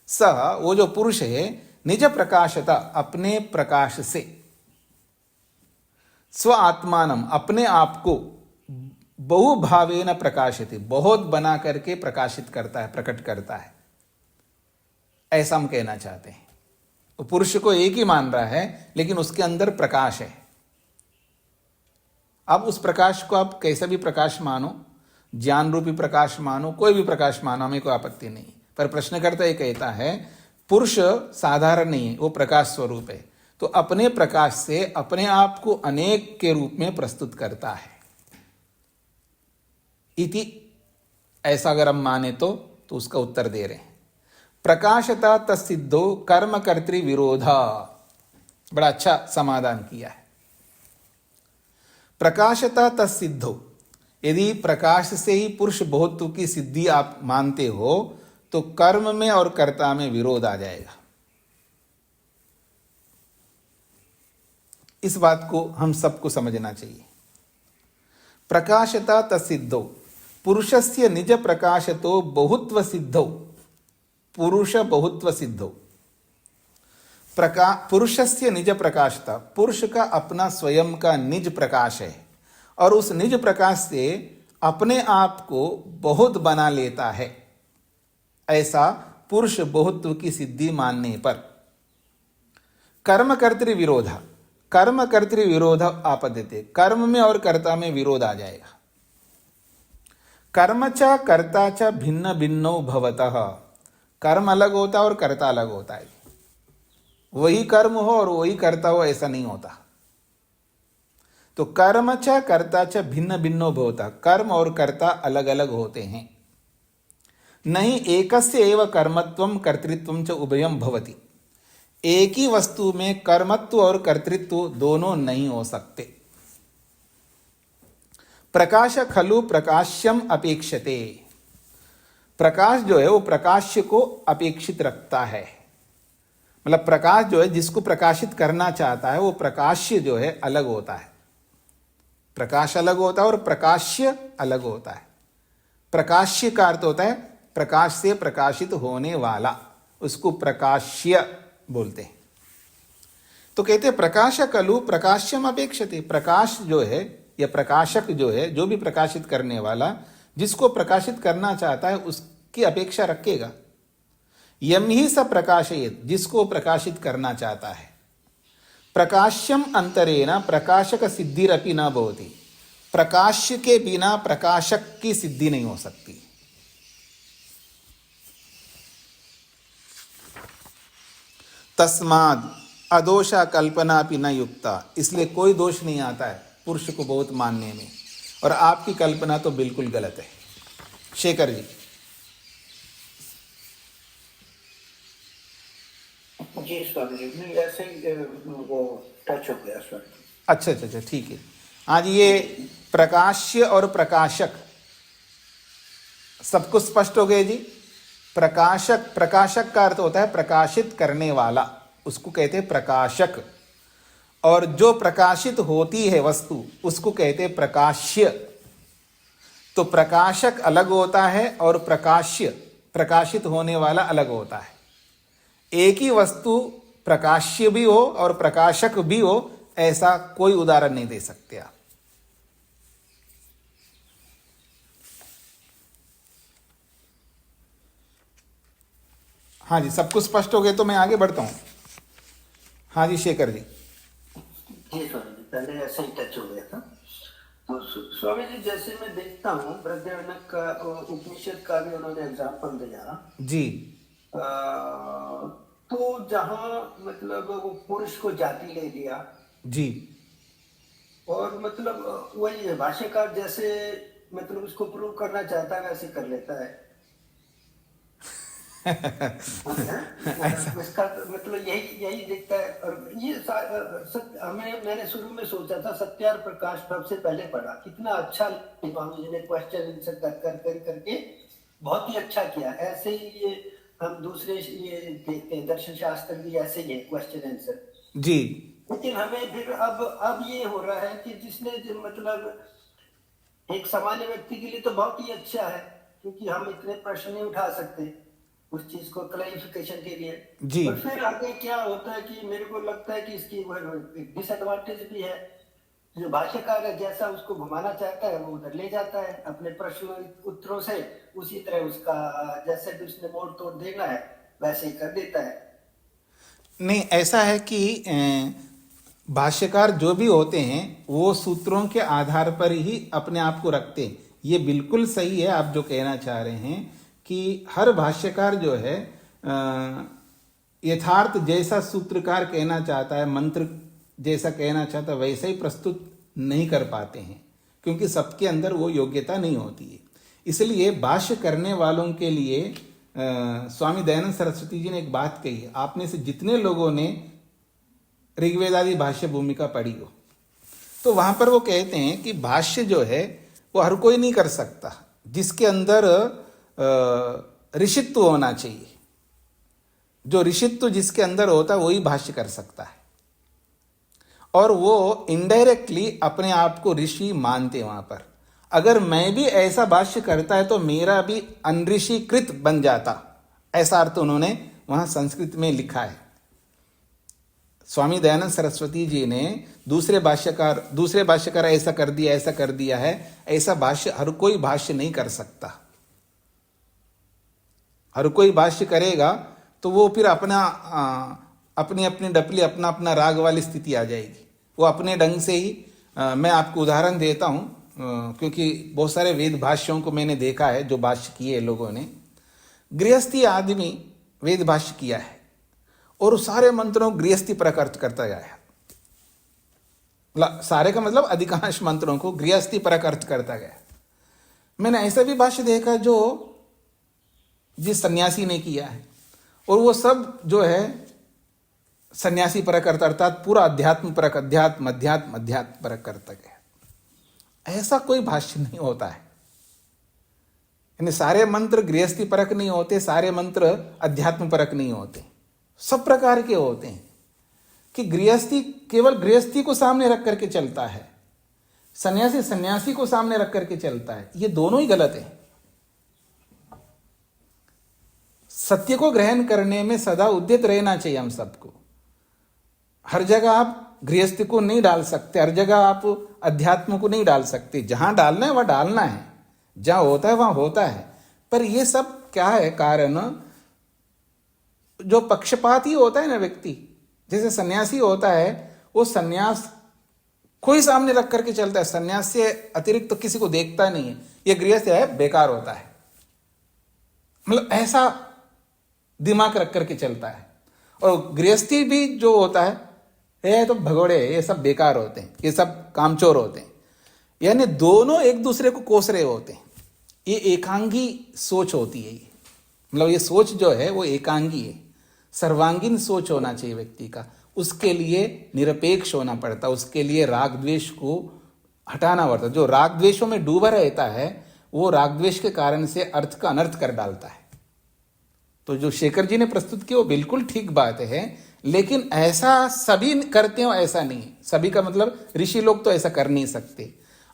स वो जो पुरुष है निज प्रकाशता अपने प्रकाश से, स्व आत्मानम अपने आप को, बहुभावेन प्रकाशयति बहुत बना करके प्रकाशित करता है, प्रकट करता है, ऐसा हम कहना चाहते हैं। वो पुरुष को एक ही मान रहा है लेकिन उसके अंदर प्रकाश है। अब उस प्रकाश को आप कैसा भी प्रकाश मानो, ज्ञान रूपी प्रकाश मानो, कोई भी प्रकाश मानो, हमें कोई आपत्ति नहीं। पर प्रश्नकर्ता ये कहता है पुरुष साधारण नहीं है, वो प्रकाश स्वरूप है, तो अपने प्रकाश से अपने आप को अनेक के रूप में प्रस्तुत करता है इति। ऐसा अगर हम माने तो उसका उत्तर दे रहे हैं। प्रकाशता तत्सिद्धो कर्म कर्तृ विरोधा। बड़ा अच्छा समाधान किया है। प्रकाशता तत्सिद्धो, यदि प्रकाश से ही पुरुष बहुत्व की सिद्धि आप मानते हो तो कर्म में और कर्ता में विरोध आ जाएगा। इस बात को हम सबको समझना चाहिए। प्रकाशता तत्सिद्धो पुरुषस्य निज प्रकाशतो बहुत्व सिद्धो, पुरुष बहुत्व सिद्धो। पुरुषस्य निज प्रकाशता, पुरुष का अपना स्वयं का निज प्रकाश है और उस निज प्रकाश से अपने आप को बहुत बना लेता है, ऐसा पुरुष बहुत्व की सिद्धि मानने पर कर्म कर्तृ विरोध, कर्म कर्तृ विरोध आपद्यते, कर्म में और कर्ता में विरोध आ जाएगा। कर्म च कर्ता च भिन्न भिन्नो भवतः, कर्म अलग होता है और कर्ता अलग होता है। वही कर्म हो और वही कर्ता हो ऐसा नहीं होता। तो कर्म च कर्ता च भिन्न भिन्नो भवतः, कर्म और कर्ता अलग अलग होते हैं। नहीं एकस्य एव कर्मत्वं कर्तृत्वं च उभयं भवति, एक ही वस्तु में कर्मत्व और कर्तृत्व दोनों नहीं हो सकते। प्रकाश खलु प्रकाश्यम अपेक्षते, प्रकाश जो है वो प्रकाश्य को अपेक्षित रखता है। मतलब प्रकाश जो है जिसको प्रकाशित करना चाहता है वो प्रकाश्य जो है अलग होता है। प्रकाश अलग होता है और प्रकाश्य अलग होता है। प्रकाश्य का अर्थ होता है प्रकाश से प्रकाशित होने वाला, उसको प्रकाश्य बोलते हैं। तो कहते हैं प्रकाश खलु प्रकाश्यम अपेक्षते, प्रकाश जो है या प्रकाशक जो है, जो भी प्रकाशित करने वाला जिसको प्रकाशित करना चाहता है उसकी अपेक्षा रखेगा। यम ही स प्रकाशयेत, जिसको प्रकाशित करना चाहता है। प्रकाश्यम अंतरेण प्रकाशक सिद्धिरपि न भवति, प्रकाश्य के बिना प्रकाशक की सिद्धि नहीं हो सकती। तस्माद् अदोषा कल्पना भी न युक्ता, इसलिए कोई दोष नहीं आता है पुरुष को बहुत मानने में, और आपकी कल्पना तो बिल्कुल गलत है। शेखर जी। जी स्वामी जी, नहीं ऐसे ही वो टच हो गया स्वामी। अच्छा, ठीक है। आज ये प्रकाश्य और प्रकाशक सब कुछ स्पष्ट हो गए जी। प्रकाशक, प्रकाशक का अर्थ होता है प्रकाशित करने वाला, उसको कहते हैं प्रकाशक। और जो प्रकाशित होती है वस्तु उसको कहते हैं प्रकाश्य। तो प्रकाशक अलग होता है और प्रकाश्य, प्रकाशित होने वाला अलग होता है। एक ही वस्तु प्रकाश्य भी हो और प्रकाशक भी हो, ऐसा कोई उदाहरण नहीं दे सकते आप। हाँ जी, सब कुछ स्पष्ट हो गए तो मैं आगे बढ़ता हूं। हाँ जी शेखर जी। जी स्वामी जी, पहले ऐसा ही टच हो गया था। तो स्वामी जी, जैसे मैं देखता हूँ बृहदारण्यक का उपनिषद का भी उन्होंने एग्जाम्पल दिया जी तो जहाँ मतलब वो पुरुष को जाति ले लिया जी और मतलब वही है, भाष्यकार जैसे मतलब उसको प्रूव करना चाहता है वैसे कर लेता है। इसका मतलब यही यही दिखता है। और ये मैंने शुरू में सोचा था सत्यार प्रकाश सबसे पहले पढ़ा, कितना अच्छा स्वामी जी ने क्वेश्चन आंसर करके बहुत ही अच्छा किया। ऐसे ही ये हम दूसरे ये देखते हैं, दर्शन शास्त्र भी ऐसे ही है, क्वेश्चन आंसर जी। लेकिन हमें फिर अब ये हो रहा है कि जिसने जो मतलब एक सामान्य व्यक्ति के लिए तो बहुत ही अच्छा है, क्योंकि हम इतने प्रश्न नहीं उठा सकते उस चीज को क्लैरिफिकेशन के लिए जी। और फिर आगे क्या होता है कि मेरे को लगता है कि इसकी डिसएडवांटेज भी है। जो भाष्यकार है जैसा उसको घुमाना चाहता है वो उधर ले जाता है अपने प्रश्न उत्तरों से, उसी तरह उसका जैसे भी उसने मोड़ तोड़ देना है वैसे ही कर देता है। नहीं, ऐसा है कि भाष्यकार जो भी होते हैं वो सूत्रों के आधार पर ही अपने आप को रखते हैं। ये बिल्कुल सही है आप जो कहना चाह रहे हैं कि हर भाष्यकार जो है यथार्थ जैसा सूत्रकार कहना चाहता है, मंत्र जैसा कहना चाहता है, वैसा ही प्रस्तुत नहीं कर पाते हैं, क्योंकि सबके अंदर वो योग्यता नहीं होती है। इसलिए भाष्य करने वालों के लिए स्वामी दयानंद सरस्वती जी ने एक बात कही है, आप में से जितने लोगों ने ऋग्वेद आदि भाष्य भूमिका पढ़ी हो, तो वहां पर वो कहते हैं कि भाष्य जो है वो हर कोई नहीं कर सकता, जिसके अंदर ऋषित्व होना चाहिए। जो ऋषित्व जिसके अंदर होता है वही भाष्य कर सकता है, और वो इनडायरेक्टली अपने आप को ऋषि मानते। वहां पर अगर मैं भी ऐसा भाष्य करता है तो मेरा भी अनऋषिकृत बन जाता, ऐसा अर्थ उन्होंने वहां संस्कृत में लिखा है। स्वामी दयानंद सरस्वती जी ने दूसरे भाष्यकार ऐसा कर दिया है, ऐसा भाष्य हर कोई भाष्य नहीं कर सकता। हर कोई भाष्य करेगा तो वो फिर अपनी अपनी डपली, अपना अपना राग वाली स्थिति आ जाएगी। वो अपने ढंग से ही मैं आपको उदाहरण देता हूँ, क्योंकि बहुत सारे वेद भाष्यों को मैंने देखा है जो भाष्य किए लोगों ने। गृहस्थी आदमी वेद भाष्य किया है और सारे मंत्रों गृहस्थी परक अर्थ करता गया है। सारे का मतलब अधिकांश मंत्रों को गृहस्थी परक अर्थ करता गया। मैंने ऐसा भी भाष्य देखा जो जिस सन्यासी ने किया है, और वो सब जो है सन्यासी परक अर्थ, अर्थात पूरा अध्यात्म परक, अध्यात्म परक करता गया। ऐसा कोई भाष्य नहीं होता है। यानी सारे मंत्र गृहस्थी परक नहीं होते, सारे मंत्र अध्यात्म परक नहीं होते, सब प्रकार के होते हैं। कि गृहस्थी केवल गृहस्थी को सामने रख करके चलता है, सन्यासी सन्यासी को सामने रख करके चलता है, ये दोनों ही गलत है। सत्य को ग्रहण करने में सदा उद्यत रहना चाहिए हम सबको। हर जगह आप गृहस्थी को नहीं डाल सकते, हर जगह आप अध्यात्म को नहीं डाल सकते। जहां डालना है वहां डालना है, जहां होता है वहां होता है। पर ये सब क्या है कारण? जो पक्षपाती होता है ना व्यक्ति, जैसे सन्यासी होता है, वो सन्यास को ही सामने रख करके चलता है, सन्यास से अतिरिक्त तो किसी को देखता नहीं है। ये गृहस्थ है, बेकार होता है, मतलब ऐसा दिमाग रख करके चलता है। और गृहस्थी भी जो होता है ये तो भगोड़े, ये सब बेकार होते हैं, ये सब कामचोर होते हैं। यानी दोनों एक दूसरे को कोस रहे होते हैं। ये एकांगी सोच होती है। ये मतलब ये सोच जो है वो एकांगी है, सर्वांगीण सोच होना चाहिए व्यक्ति का। उसके लिए निरपेक्ष होना पड़ता, उसके लिए राग द्वेष को हटाना पड़ता। जो राग द्वेषों में डूबा रहता है वो रागद्वेष के कारण से अर्थ का अनर्थ कर डालता है। तो जो शेखर जी ने प्रस्तुत किया वो बिल्कुल ठीक बात है, लेकिन ऐसा सभी करते हो ऐसा नहीं है। सभी का मतलब ऋषि लोग तो ऐसा कर नहीं सकते।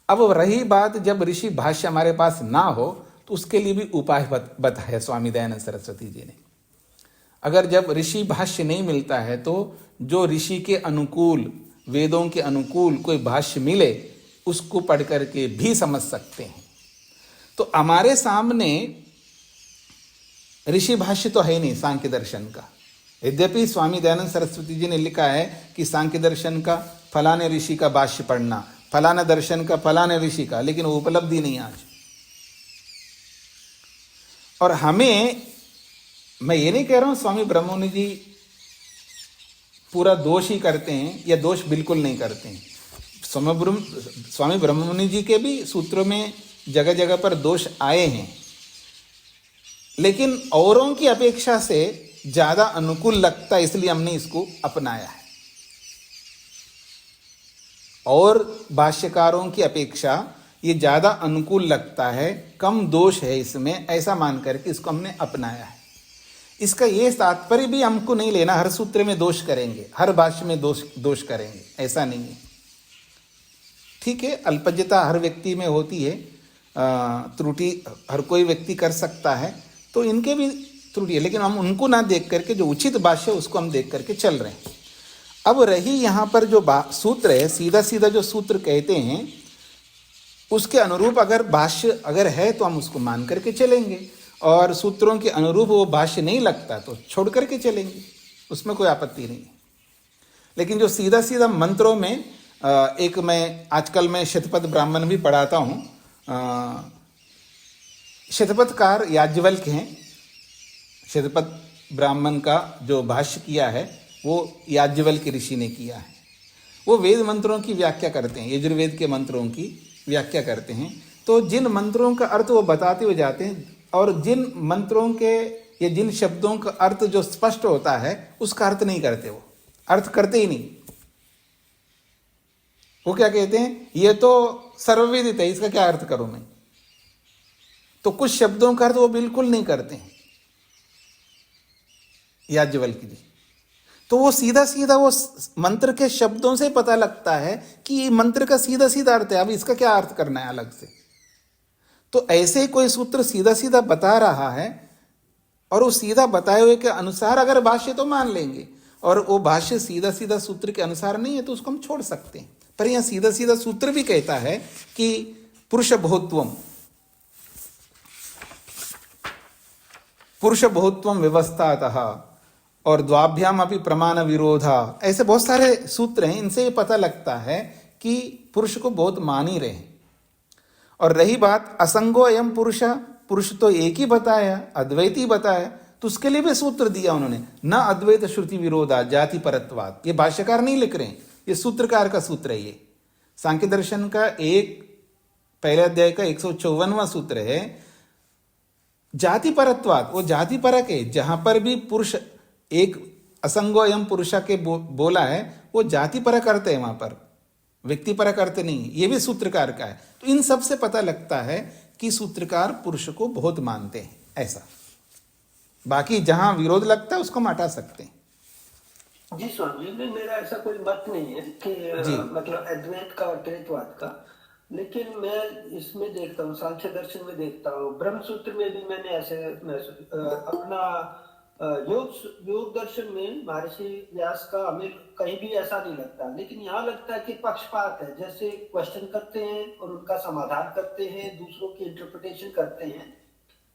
अब रही बात जब ऋषि भाष्य हमारे पास ना हो तो उसके लिए भी उपाय बताया स्वामी दयानंद सरस्वती जी ने। अगर जब ऋषि भाष्य नहीं मिलता है तो जो ऋषि के अनुकूल, वेदों के अनुकूल कोई भाष्य मिले उसको पढ़ करके भी समझ सकते हैं। तो हमारे सामने ऋषि भाष्य तो है नहीं सांख्य दर्शन का। यद्यपि स्वामी दयानंद सरस्वती जी ने लिखा है कि सांख्य दर्शन का फलाने ऋषि का भाष्य पढ़ना, फलाना दर्शन का फलाने ऋषि का, लेकिन वो उपलब्धि नहीं आज। और हमें, मैं ये नहीं कह रहा हूं स्वामी ब्रह्ममुनि जी पूरा दोष ही करते हैं या दोष बिल्कुल नहीं करते हैं। स्वामी ब्रह्ममुनि जी के भी सूत्रों में जगह जगह पर दोष आए हैं, लेकिन औरों की अपेक्षा से ज्यादा अनुकूल लगता है, इसलिए हमने इसको अपनाया है। और भाष्यकारों की अपेक्षा ये ज्यादा अनुकूल लगता है, कम दोष है इसमें, ऐसा मान करके इसको हमने अपनाया है। इसका ये तात्पर्य भी हमको नहीं लेना हर सूत्र में दोष करेंगे, हर भाष्य में दोष करेंगे, ऐसा नहीं है। ठीक है, अल्पज्यता हर व्यक्ति में होती है, त्रुटि हर कोई व्यक्ति कर सकता है, तो इनके भी त्रुटि है, लेकिन हम उनको ना देख करके जो उचित भाष्य उसको हम देख करके चल रहे हैं। अब रही यहाँ पर जो सूत्र है, सीधा सीधा जो सूत्र कहते हैं उसके अनुरूप अगर भाष्य अगर है तो हम उसको मान करके चलेंगे, और सूत्रों के अनुरूप वो भाष्य नहीं लगता तो छोड़ करके चलेंगे, उसमें कोई आपत्ति नहीं है। लेकिन जो सीधा सीधा मंत्रों में एक आजकल मैं शतपथ ब्राह्मण भी पढ़ाता हूँ। शतपथकार याज्ञवल्क्य हैं। शतपथ ब्राह्मण का जो भाष्य किया है वो याज्ञवल्क्य ऋषि ने किया है। वो वेद मंत्रों की व्याख्या करते हैं, यजुर्वेद के मंत्रों की व्याख्या करते हैं। तो जिन मंत्रों का अर्थ वो बताते हुए जाते हैं, और जिन मंत्रों के या जिन शब्दों का अर्थ जो स्पष्ट होता है उसका अर्थ नहीं करते, वो अर्थ करते ही नहीं। वो क्या कहते हैं, ये तो सर्वविदित है, इसका क्या अर्थ करूं मैं। तो कुछ शब्दों का अर्थ वो बिल्कुल नहीं करते हैं याज्ञवल्क्य जी। तो वो सीधा सीधा वो मंत्र के शब्दों से पता लगता है कि मंत्र का सीधा सीधा अर्थ है, अब इसका क्या अर्थ करना है अलग से। तो ऐसे ही कोई सूत्र सीधा सीधा बता रहा है और वो सीधा बताए हुए के अनुसार अगर भाष्य तो मान लेंगे, और वो भाष्य सीधा सीधा सूत्र के अनुसार नहीं है तो उसको हम छोड़ सकते हैं। पर यहां सीधा सीधा सूत्र भी कहता है कि पुरुष बहुत्वम व्यवस्थातः और द्वाभ्याम अपि प्रमाण विरोधा, ऐसे बहुत सारे सूत्र हैं। इनसे ये पता लगता है कि पुरुष को बहुत मान ही रहे हैं। और रही बात असंगो अयम पुरुष, पुरुष तो एक ही बताया, अद्वैत ही बताया, तो उसके लिए भी सूत्र दिया उन्होंने, न अद्वैत श्रुति विरोधा जाति परत्वाद। ये भाष्यकार नहीं लिख रहे हैं, ये सूत्रकार का सूत्र है। ये सांख्य दर्शन का पहले अध्याय का 154वां सूत्र है, जाति परत्वाद। वो जाति परक है, जहां पर भी पुरुष एक असंगो अयम पुरुषा के बोला है वो जाति परक अर्थ है, वहां पर व्यक्ति परक अर्थ नहीं। ये भी सूत्रकार का है। तो इन सब से पता लगता है कि सूत्रकार पुरुष को बहुत मानते हैं, ऐसा। बाकी जहां विरोध लगता है उसको हम हटा सकते हैं। जी स्वामी जी, मेरा ऐसा कोई मत नहीं है कि मतलब अद्वैत का और द्वैतवाद का, लेकिन मैं इसमें देखता हूँ, सांख्य दर्शन में देखता हूँ, ब्रह्म सूत्र में भी मैंने ऐसे अपना योग दर्शन में महर्षि व्यास का हमें कहीं भी ऐसा नहीं लगता, लेकिन यहाँ लगता है कि पक्षपात है। जैसे क्वेश्चन करते हैं और उनका समाधान करते हैं, दूसरों की इंटरप्रिटेशन करते हैं।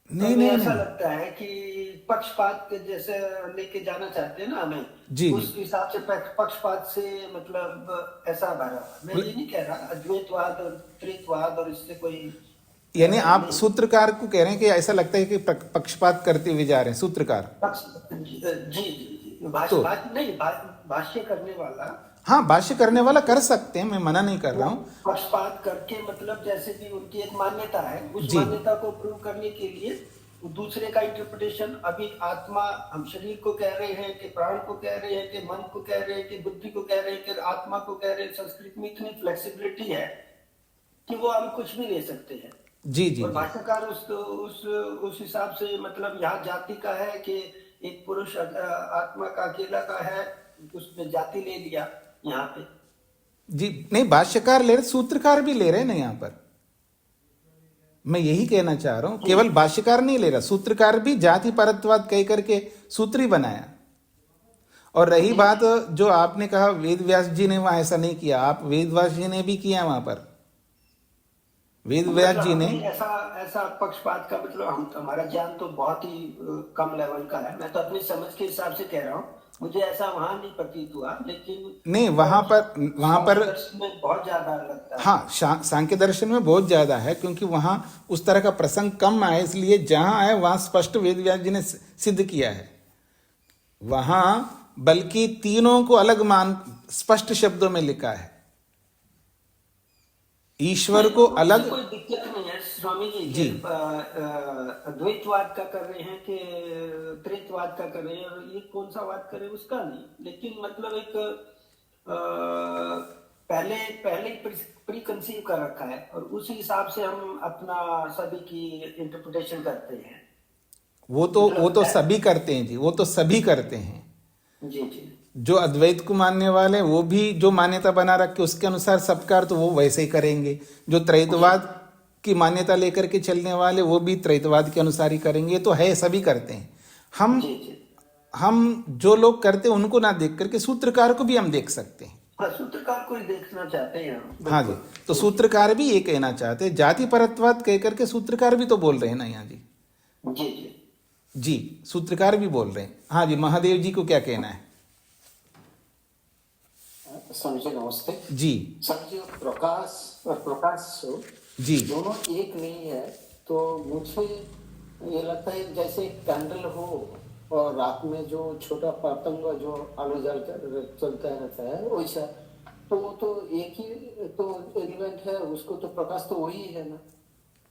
नहीं, ऐसा लगता है कि पक्षपात के जैसे लेके जाना चाहते हैं ना हमें, उस हिसाब से पक्षपात से मतलब ऐसा भरा। मैं ये नहीं कह रहा अद्वैतवाद और त्रित्ववाद और इससे कोई, यानी आप सूत्रकार को कह रहे हैं कि ऐसा लगता है कि पक्षपात करते हुए जा रहे हैं सूत्रकार। जी भाष्य करने वाला, हाँ भाष्य करने वाला कर सकते हैं, मैं मना नहीं कर रहा हूँ। पक्षपात करके मतलब जैसे कि उनकी एक मान्यता है, उस मान्यता को प्रूव करने के लिए दूसरे का इंटरप्रिटेशन, अभी आत्मा हम शरीर को कह रहे हैं कि प्राण को कह रहे हैं कि मन को कह रहे हैं कि बुद्धि को कह रहे हैं कि आत्मा को कह रहे हैं। संस्कृत में इतनी फ्लेक्सिबिलिटी है कि वो हम कुछ भी ले सकते हैं। जी जी और जी भाष्यकार उस हिसाब से मतलब यहाँ जाति का है कि एक पुरुष आत्मा का अकेला का है, उसने जाति ले लिया यहाँ पे। जी। नहीं, भाष्यकार ले रहे, सूत्रकार भी ले रहे हैं ना यहाँ पर। मैं यही कहना चाह रहा हूं, केवल भाष्यकार नहीं ले रहा, सूत्रकार भी जाति परत्वाद कह करके सूत्र ही बनाया। और रही बात जो आपने कहा वेद व्यास जी ने वहां ऐसा नहीं किया, आप वेद व्यास जी ने भी किया वहां पर। वेद व्यास मतलब जी ने हमने ऐसा ऐसा पक्षपात का मतलब हम हमारा ज्ञान तो बहुत ही कम लेवल का है। मैं तो अपनी समझ के हिसाब से कह रहा हूँ, मुझे ऐसा वहां नहीं प्रतीत हुआ, लेकिन नहीं, वहां पर दर्शन में बहुत ज्यादा लगता है। हाँ, सांख्य दर्शन में बहुत ज्यादा है, क्योंकि वहां उस तरह का प्रसंग कम आए, इसलिए जहां आए वहां स्पष्ट वेद व्यास जी ने सिद्ध किया है। वहां बल्कि तीनों को अलग मान स्पष्ट शब्दों में लिखा है, ईश्वर को उससे अलग। कोई दिक्कत नहीं है स्वामी जी जी। अद्वैतवाद का कर रहे हैं कि त्रित्ववाद का कर रहे हैं, और ये कौन सा वाद कर रहे हैं उसका नहीं, लेकिन मतलब एक पहले पहले प्री कंसीव कर रखा है और उसी हिसाब से हम अपना सभी की इंटरप्रिटेशन करते हैं। वो तो सभी करते हैं जी, वो तो सभी करते हैं। जी जी। जो अद्वैत को मानने वाले वो भी जो मान्यता बना रखे उसके अनुसार सबकार तो वो वैसे ही करेंगे। जो त्रैतवाद की मान्यता लेकर के चलने वाले वो भी त्रैतवाद के अनुसार ही करेंगे। तो है, सभी करते हैं। जी जी। हम जो लोग करते हैं उनको ना देख करके सूत्रकार को भी हम देख सकते हैं। हाँ, सूत्रकार को ही देखना चाहते हैं हम। हाँ जी, तो सूत्रकार भी ये कहना चाहते हैं, जाति परत्वाद कह करके सूत्रकार भी तो बोल रहे हैं ना यहाँ जी। जी जी जी, सूत्रकार भी बोल रहे हैं। हाँ जी, महादेव जी को क्या कहना है? स्वामी जी नमस्ते जी स्वामी जी। प्रकाश और प्रकाश जी दोनों एक नहीं है, तो मुझे ये लगता है जैसे कैंडल हो और रात में जो छोटा पतंग जो आलो चलता रहता है वैसा, तो वो तो एक ही तो एलिमेंट है, उसको तो प्रकाश तो वही है ना।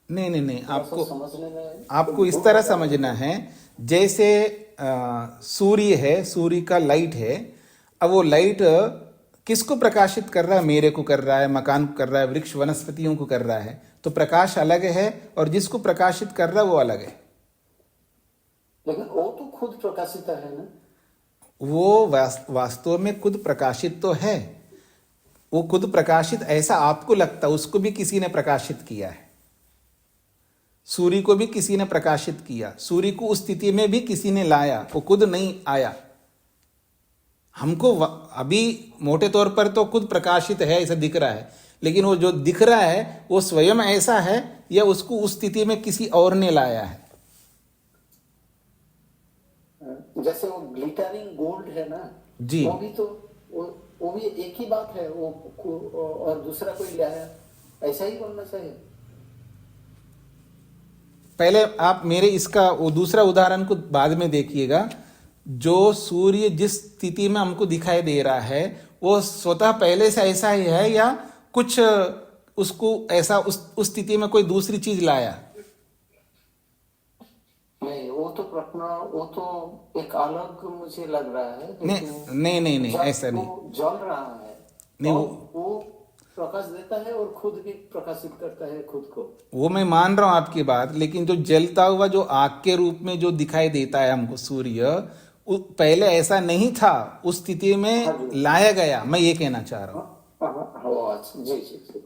नहीं नहीं नहीं, समझने में आपको इस तरह समझना है, जैसे सूर्य है, सूर्य का लाइट है। अब वो लाइट किसको प्रकाशित कर रहा है? मेरे को कर रहा है, मकान को कर रहा है, वृक्ष वनस्पतियों को कर रहा है। तो प्रकाश अलग है और जिसको प्रकाशित कर रहा है वो अलग है। लेकिन वो तो खुद प्रकाशित है ना। वो वास्तव में खुद प्रकाशित तो है। वो खुद प्रकाशित ऐसा आपको लगता है, उसको भी किसी ने प्रकाशित किया है। सूर्य को भी किसी ने प्रकाशित किया, सूर्य को उस स्थिति में भी किसी ने लाया, वो खुद नहीं आया। हमको अभी मोटे तौर पर तो खुद प्रकाशित है ऐसा दिख रहा है, लेकिन वो जो दिख रहा है वो स्वयं ऐसा है या उसको उस स्थिति में किसी और ने लाया है। जैसे वो ग्लिटरिंग गोल्ड है ना जी, वो भी तो वो भी एक ही बात है, वो और दूसरा कोई लाया, ऐसा ही बोलना चाहिए। पहले आप मेरे इसका वो दूसरा उदाहरण को बाद में देखिएगा। जो सूर्य जिस स्थिति में हमको दिखाई दे रहा है वो स्वतः पहले से ऐसा ही है या कुछ उसको ऐसा उस स्थिति में कोई दूसरी चीज लाया? नहीं, वो तो प्रश्न, वो तो एक अलग मुझे लग रहा है। नहीं नहीं नहीं, ऐसा नहीं। जल रहा है नहीं, वो प्रकाश देता है और खुद भी प्रकाशित करता है खुद को। वो मैं मान रहा हूं आपकी बात, लेकिन जो जलता हुआ जो आग के रूप में जो दिखाई देता है हमको सूर्य, पहले ऐसा नहीं था, उस स्थिति में लाया गया। मैं ये कहना चाह रहा हूँ। जी जी जी,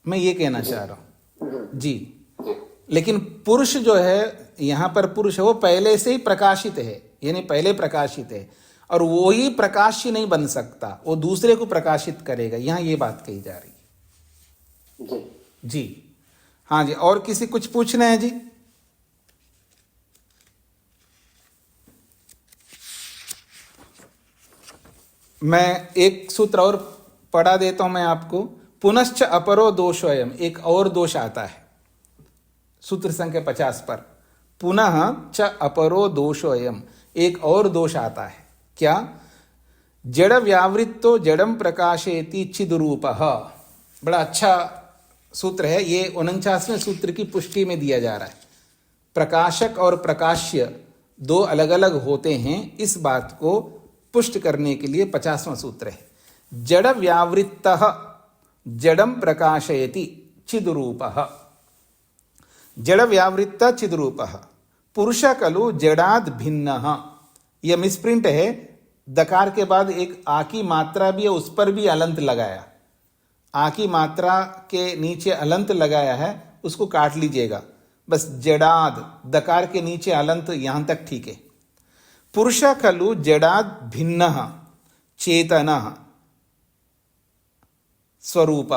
मैं ये कहना चाह रहा हूँ जी। लेकिन पुरुष जो है यहाँ पर, पुरुष है वो पहले से ही प्रकाशित है, यानी पहले प्रकाशित है, और वो ही प्रकाश्य नहीं बन सकता, वो दूसरे को प्रकाशित करेगा। यहाँ ये बात कही जा रही है जी जी। हाँ जी, और किसी कुछ पूछना है जी? मैं एक सूत्र और पढ़ा देता हूं मैं आपको। पुनश्च अपरो दोषोयम, एक और दोष आता है सूत्र संख्या 50 पर। पुनः च अपरो दोषोयम, एक और दोष आता है। क्या? जड़ व्यावृत्तो जड़म प्रकाशेति चिद्रूपः। बड़ा अच्छा सूत्र है ये, 49वें सूत्र की पुष्टि में दिया जा रहा है। प्रकाशक और प्रकाश्य दो अलग अलग होते हैं, इस बात को पुष्ट करने के लिए 50वां सूत्र है। जड़ व्यावृत्तः जड़म प्रकाशयति चिद्रूपः। जड़ व्यावृत्त चिद्रूप पुरुष खलु जड़ाद भिन्न। यह मिसप्रिंट है, दकार के बाद एक आ की मात्रा भी है, उस पर भी अलंत लगाया। आ की मात्रा के नीचे अलंत लगाया है, उसको काट लीजिएगा। बस जड़ाद, दकार के नीचे अलंत, यहां तक ठीक है। पुरुष खलु जड़ाद भिन्न चेतन स्वरूप।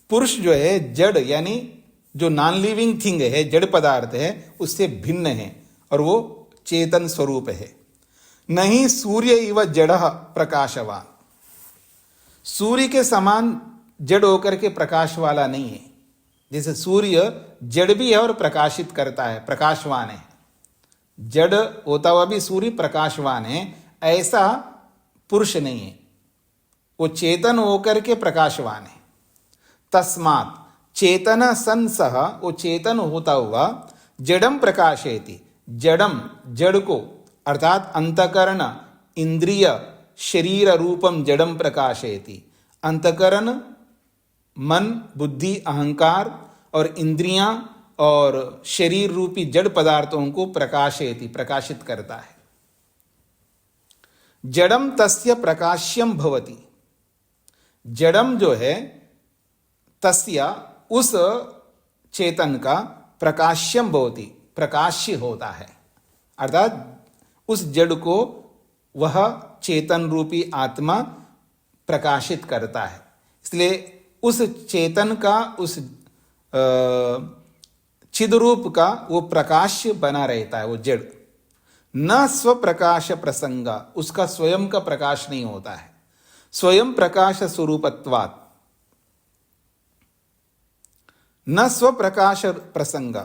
पुरुष जो है जड़ यानी जो नॉन लिविंग थिंग है, जड़ पदार्थ है, उससे भिन्न है और वो चेतन स्वरूप है। नहीं सूर्य इव जड़ प्रकाशवान, सूर्य के समान जड़ होकर के प्रकाश वाला नहीं है। जैसे सूर्य जड़ भी है और प्रकाशित करता है, प्रकाशवान है। जड़ होता हुआ भी सूर्य प्रकाशवान है, ऐसा पुरुष नहीं है। वो चेतन होकर के प्रकाशवान है। तस्मात् चेतन सन सह, वो चेतन होता हुआ जड़म प्रकाशयति, जड़म जड़ को अर्थात अंतकरण इंद्रिय शरीर रूपम जड़म प्रकाशयति। अंतकरण मन बुद्धि अहंकार और इंद्रियां और शरीर रूपी जड़ पदार्थों को प्रकाशयति, प्रकाशित करता है। जड़म तस्य प्रकाश्यम भवति, जड़म जो है तस्य उस चेतन का प्रकाश्यम भवति, प्रकाश्य होता है। अर्थात उस जड़ को वह चेतन रूपी आत्मा प्रकाशित करता है। इसलिए उस चेतन का, उस चिद्रूप का वो प्रकाश्य बना रहता है, वो जड़। न स्वप्रकाश प्रसंग, उसका स्वयं का प्रकाश नहीं होता है। स्वयं प्रकाश स्वरूपत्वात्, न स्वप्रकाश प्रसंग,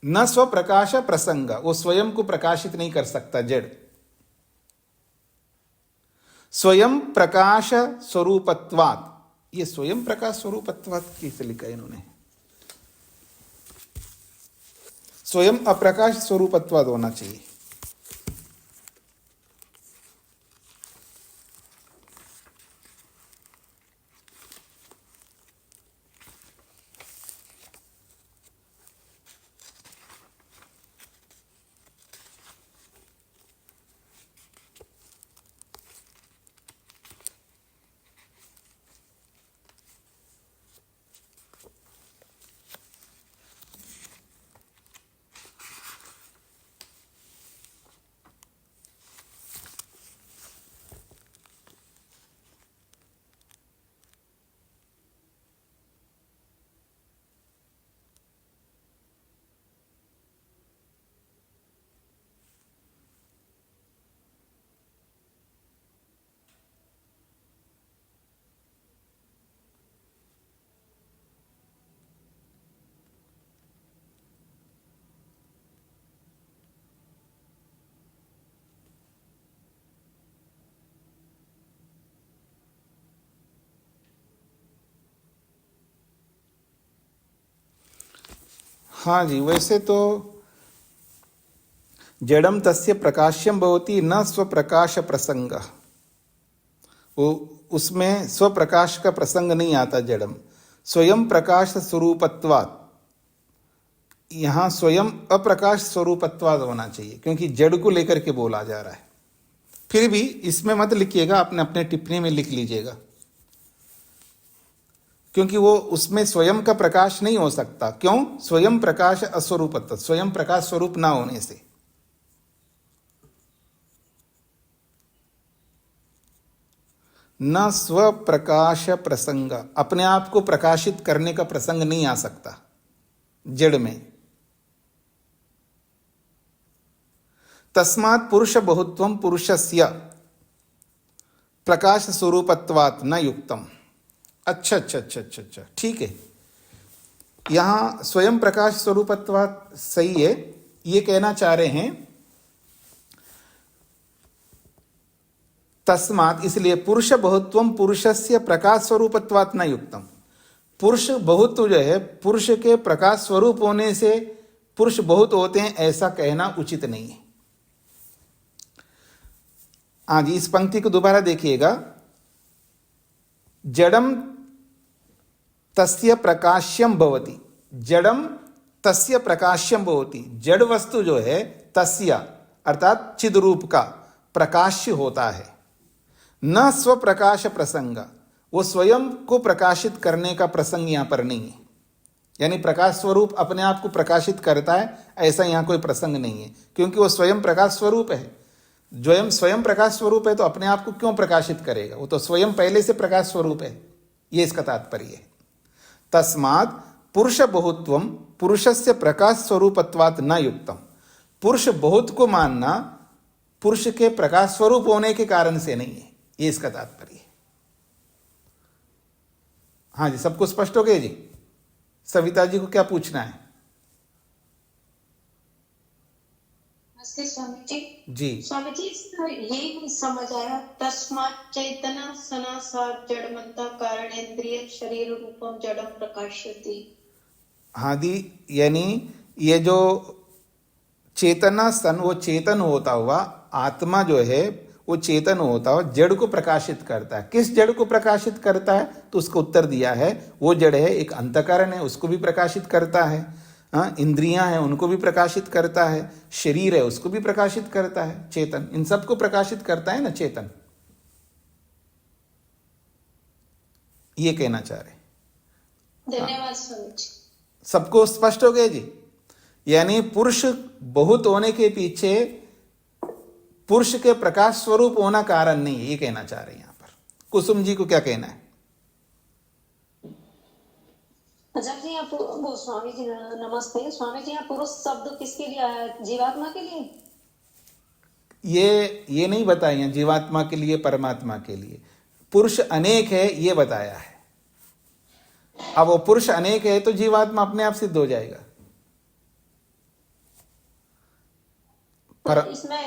न स्वप्रकाश प्रसंग, वो स्वयं को प्रकाशित नहीं कर सकता जड़। स्वयं प्रकाश स्वरूपत्वात्, ये स्वयं प्रकाश स्वरूपत्वात् कैसे लिखा है इन्होंने? स्वयं अप्रकाश स्वरूपत्वात् होना चाहिए। हाँ जी, वैसे तो जड़म तस्य प्रकाश्यम भवति न स्वप्रकाश प्रसंग, वो उसमें स्वप्रकाश का प्रसंग नहीं आता। जड़म स्वयं प्रकाश स्वरूपत्वात्, यहां स्वयं अप्रकाश स्वरूपत्वात् होना चाहिए, क्योंकि जड़ को लेकर के बोला जा रहा है। फिर भी इसमें मत लिखिएगा, अपने अपने टिप्पणी में लिख लीजिएगा, क्योंकि वो उसमें स्वयं का प्रकाश नहीं हो सकता। क्यों? स्वयं प्रकाश अस्वरूपत्व, स्वयं प्रकाश स्वरूप ना होने से। न स्वप्रकाश प्रसंग, अपने आप को प्रकाशित करने का प्रसंग नहीं आ सकता जड़ में। तस्मात् पुरुष बहुत्वम पुरुषस्य प्रकाश स्वरूपत्वात् न युक्तम। अच्छा, ठीक है। यहां स्वयं प्रकाश स्वरूपत्वात् सही है, ये कहना चाह रहे हैं। तस्मात्, इसलिए पुरुष बहुत्वम पुरुषस्य प्रकाश स्वरूपत्वात् न युक्तम। पुरुष बहुत्व जो है, पुरुष के प्रकाश स्वरूप होने से पुरुष बहुत होते हैं, ऐसा कहना उचित नहीं है। आज इस पंक्ति को दोबारा देखिएगा। जड़म तस्य प्रकाश्यम भवति, जड़म तस्य प्रकाश्यम भवति, जड़ वस्तु जो है तस्य अर्थात चिद रूप का प्रकाश्य होता है। न स्वप्रकाश प्रसंग, वो स्वयं को प्रकाशित करने का प्रसंग यहां पर नहीं है, यानी प्रकाश स्वरूप अपने आप को प्रकाशित करता है ऐसा यहां कोई प्रसंग नहीं है, क्योंकि वो स्वयं प्रकाश स्वरूप है। स्वयं प्रकाश स्वरूप है तो अपने आप को क्यों प्रकाशित करेगा, वो तो स्वयं पहले से प्रकाश स्वरूप है, ये इसका तात्पर्य है। तस्मात् पुरुष बहुत्वम पुरुषस्य प्रकाश स्वरूपत्वात् न युक्तम, पुरुष बहुत को मानना पुरुष के प्रकाश स्वरूप होने के कारण से नहीं है, ये इसका तात्पर्य है। हाँ जी, सबको स्पष्ट हो गया जी? सविता जी को क्या पूछना है? नमस्ते स्वामी जी। जी स्वामी जी, इसका ये नहीं समझ आया, तस्मात् चैतना सना सा जड़मंता कारण इंद्रिय शरीर रूपम जड़म प्रकाशयति। हाँ दी, यानी ये जो चेतना सन, वो चेतन होता हुआ आत्मा जो है वो चेतन होता हुआ जड़ को प्रकाशित करता है। किस जड़ को प्रकाशित करता है? तो उसका उत्तर दिया है, वो जड़ है एक अंतःकरण है, उसको भी प्रकाशित करता है। इंद्रियां हैं उनको भी प्रकाशित करता है, शरीर है उसको भी प्रकाशित करता है, चेतन इन सबको प्रकाशित करता है ना चेतन, ये कहना चाह रहे। धन्यवाद स्वामी जी। सबको स्पष्ट हो गया जी? यानी पुरुष बहुत होने के पीछे पुरुष के प्रकाश स्वरूप होना कारण नहीं है, ये कहना चाह रहे हैं यहां पर। कुसुम जी को क्या कहना है? अच्छा जी, आप वो स्वामी जी नमस्ते। स्वामी जी, यहाँ पुरुष शब्द किसके लिए आया है? जीवात्मा के लिए? ये नहीं बताया जीवात्मा के लिए परमात्मा के लिए, पुरुष अनेक है ये बताया है। अब वो पुरुष अनेक है तो जीवात्मा अपने आप सिद्ध हो जाएगा। पर इसमें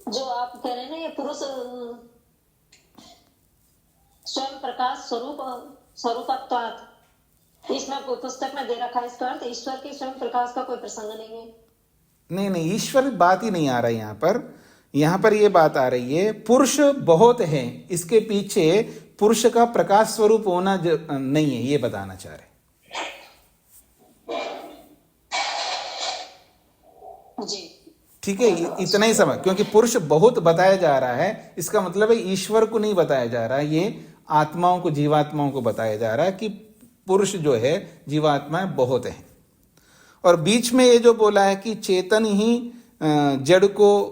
जो आप कह रहे हैं ना, ये पुरुष स्वयं प्रकाश स्वरूपत्वात्, इसमें पुस्तक में दे रखा है, इसका अर्थ ईश्वर के स्वयं प्रकाश का कोई प्रसंग नहीं है। नहीं, ईश्वर बात ही नहीं आ रहा यहाँ पर। यहाँ पर ये बात आ रही है पुरुष बहुत है, इसके पीछे पुरुष का प्रकाश स्वरूप होना नहीं है, ये बताना चाह रहे जी। ठीक है, इतना ही समझ, क्योंकि पुरुष बहुत बताया जा रहा है, इसका मतलब है ईश्वर को नहीं बताया जा रहा है, ये आत्माओं को, जीवात्माओं को बताया जा रहा है कि पुरुष जो है जीवात्माएं बहुत हैं। और बीच में ये जो बोला है कि चेतन ही जड़ को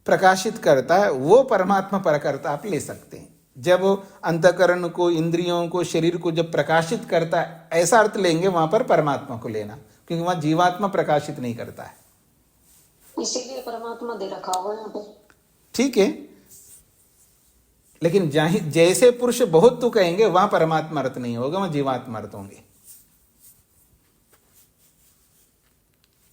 प्रकाशित करता है, वो परमात्मा परकर्ता आप ले सकते हैं। जब अंतःकरण को, इंद्रियों को, शरीर को जब प्रकाशित करता है, ऐसा अर्थ लेंगे वहां पर परमात्मा को लेना, क्योंकि वहां जीवात्मा प्रकाशित नहीं करता है, इसीलिए परमात्मा दे रखा हुआ यहाँ पे। ठीक है, लेकिन जैसे पुरुष बहुत तो कहेंगे वहां परमात्मा अर्थ नहीं होगा, वहां जीवात्मा अर्थ होंगे।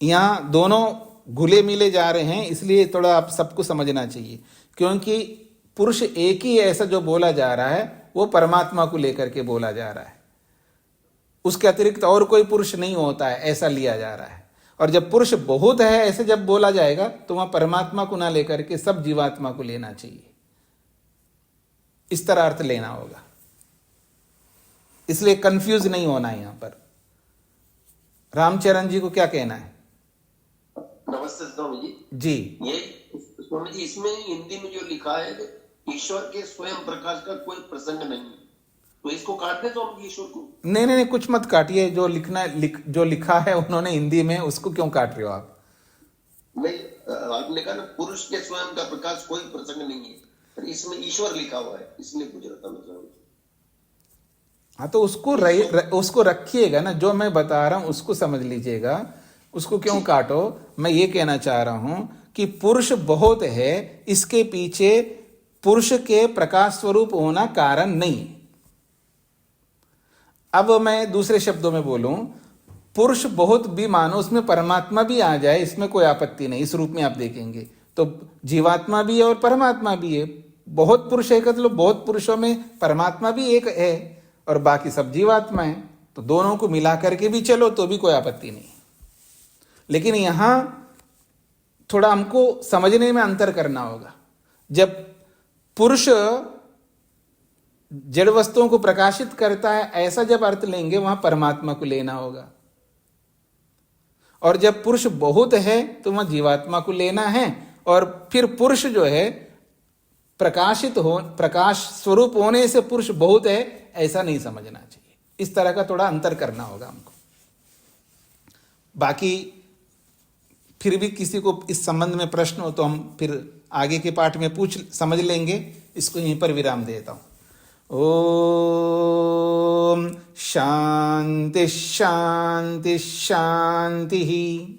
यहां दोनों घुले मिले जा रहे हैं, इसलिए थोड़ा आप सबको समझना चाहिए, क्योंकि पुरुष एक ही ऐसा जो बोला जा रहा है वो परमात्मा को लेकर के बोला जा रहा है, उसके अतिरिक्त और कोई पुरुष नहीं होता है ऐसा लिया जा रहा है। और जब पुरुष बहुत है ऐसे जब बोला जाएगा तो वहां परमात्मा को ना लेकर के सब जीवात्मा को लेना चाहिए, इस तरह अर्थ लेना होगा। इसलिए कंफ्यूज नहीं होना है यहां पर। रामचरण जी को क्या कहना है? नमस्ते स्वामी जी। जी, ये स्वामी जी, इसमें हिंदी में जो लिखा है ईश्वर के स्वयं प्रकाश का कोई प्रसंग नहीं, तो इसको काट दे स्वामी जी, ईश्वर को। नहीं, कुछ मत काटिए, जो लिखना जो लिखा है उन्होंने हिंदी में, उसको क्यों काट रहे हो आप? नहीं, आपने कहा ना पुरुष के स्वयं का प्रकाश कोई प्रसंग नहीं है, पर इसमें ईश्वर लिखा हुआ है, इसलिए पूछ रहा था मैं स्वामी जी। हाँ तो उसको रखिएगा ना, जो मैं बता रहा हूं उसको समझ लीजिएगा, उसको क्यों काटो। मैं ये कहना चाह रहा हूं कि पुरुष बहुत है, इसके पीछे पुरुष के प्रकाश स्वरूप होना कारण नहीं। अब मैं दूसरे शब्दों में बोलूं, पुरुष बहुत भी मानो उसमें परमात्मा भी आ जाए, इसमें कोई आपत्ति नहीं। इस रूप में आप देखेंगे तो जीवात्मा भी है और परमात्मा भी है। बहुत पुरुष है मतलब बहुत पुरुषों में परमात्मा भी एक है और बाकी सब जीवात्मा है, तो दोनों को मिला करके भी चलो तो भी कोई आपत्ति नहीं। लेकिन यहां थोड़ा हमको समझने में अंतर करना होगा। जब पुरुष जड़ वस्तुओं को प्रकाशित करता है, ऐसा जब अर्थ लेंगे वहां परमात्मा को लेना होगा। और जब पुरुष बहुत है तो वहां जीवात्मा को लेना है, और फिर पुरुष जो है प्रकाशित हो, प्रकाश स्वरूप होने से पुरुष बहुत है, ऐसा नहीं समझना चाहिए। इस तरह का थोड़ा अंतर करना होगा हमको। बाकी फिर भी किसी को इस संबंध में प्रश्न हो तो हम फिर आगे के पाठ में समझ लेंगे। इसको यहीं पर विराम देता हूं। ओम शांति शांति शांति।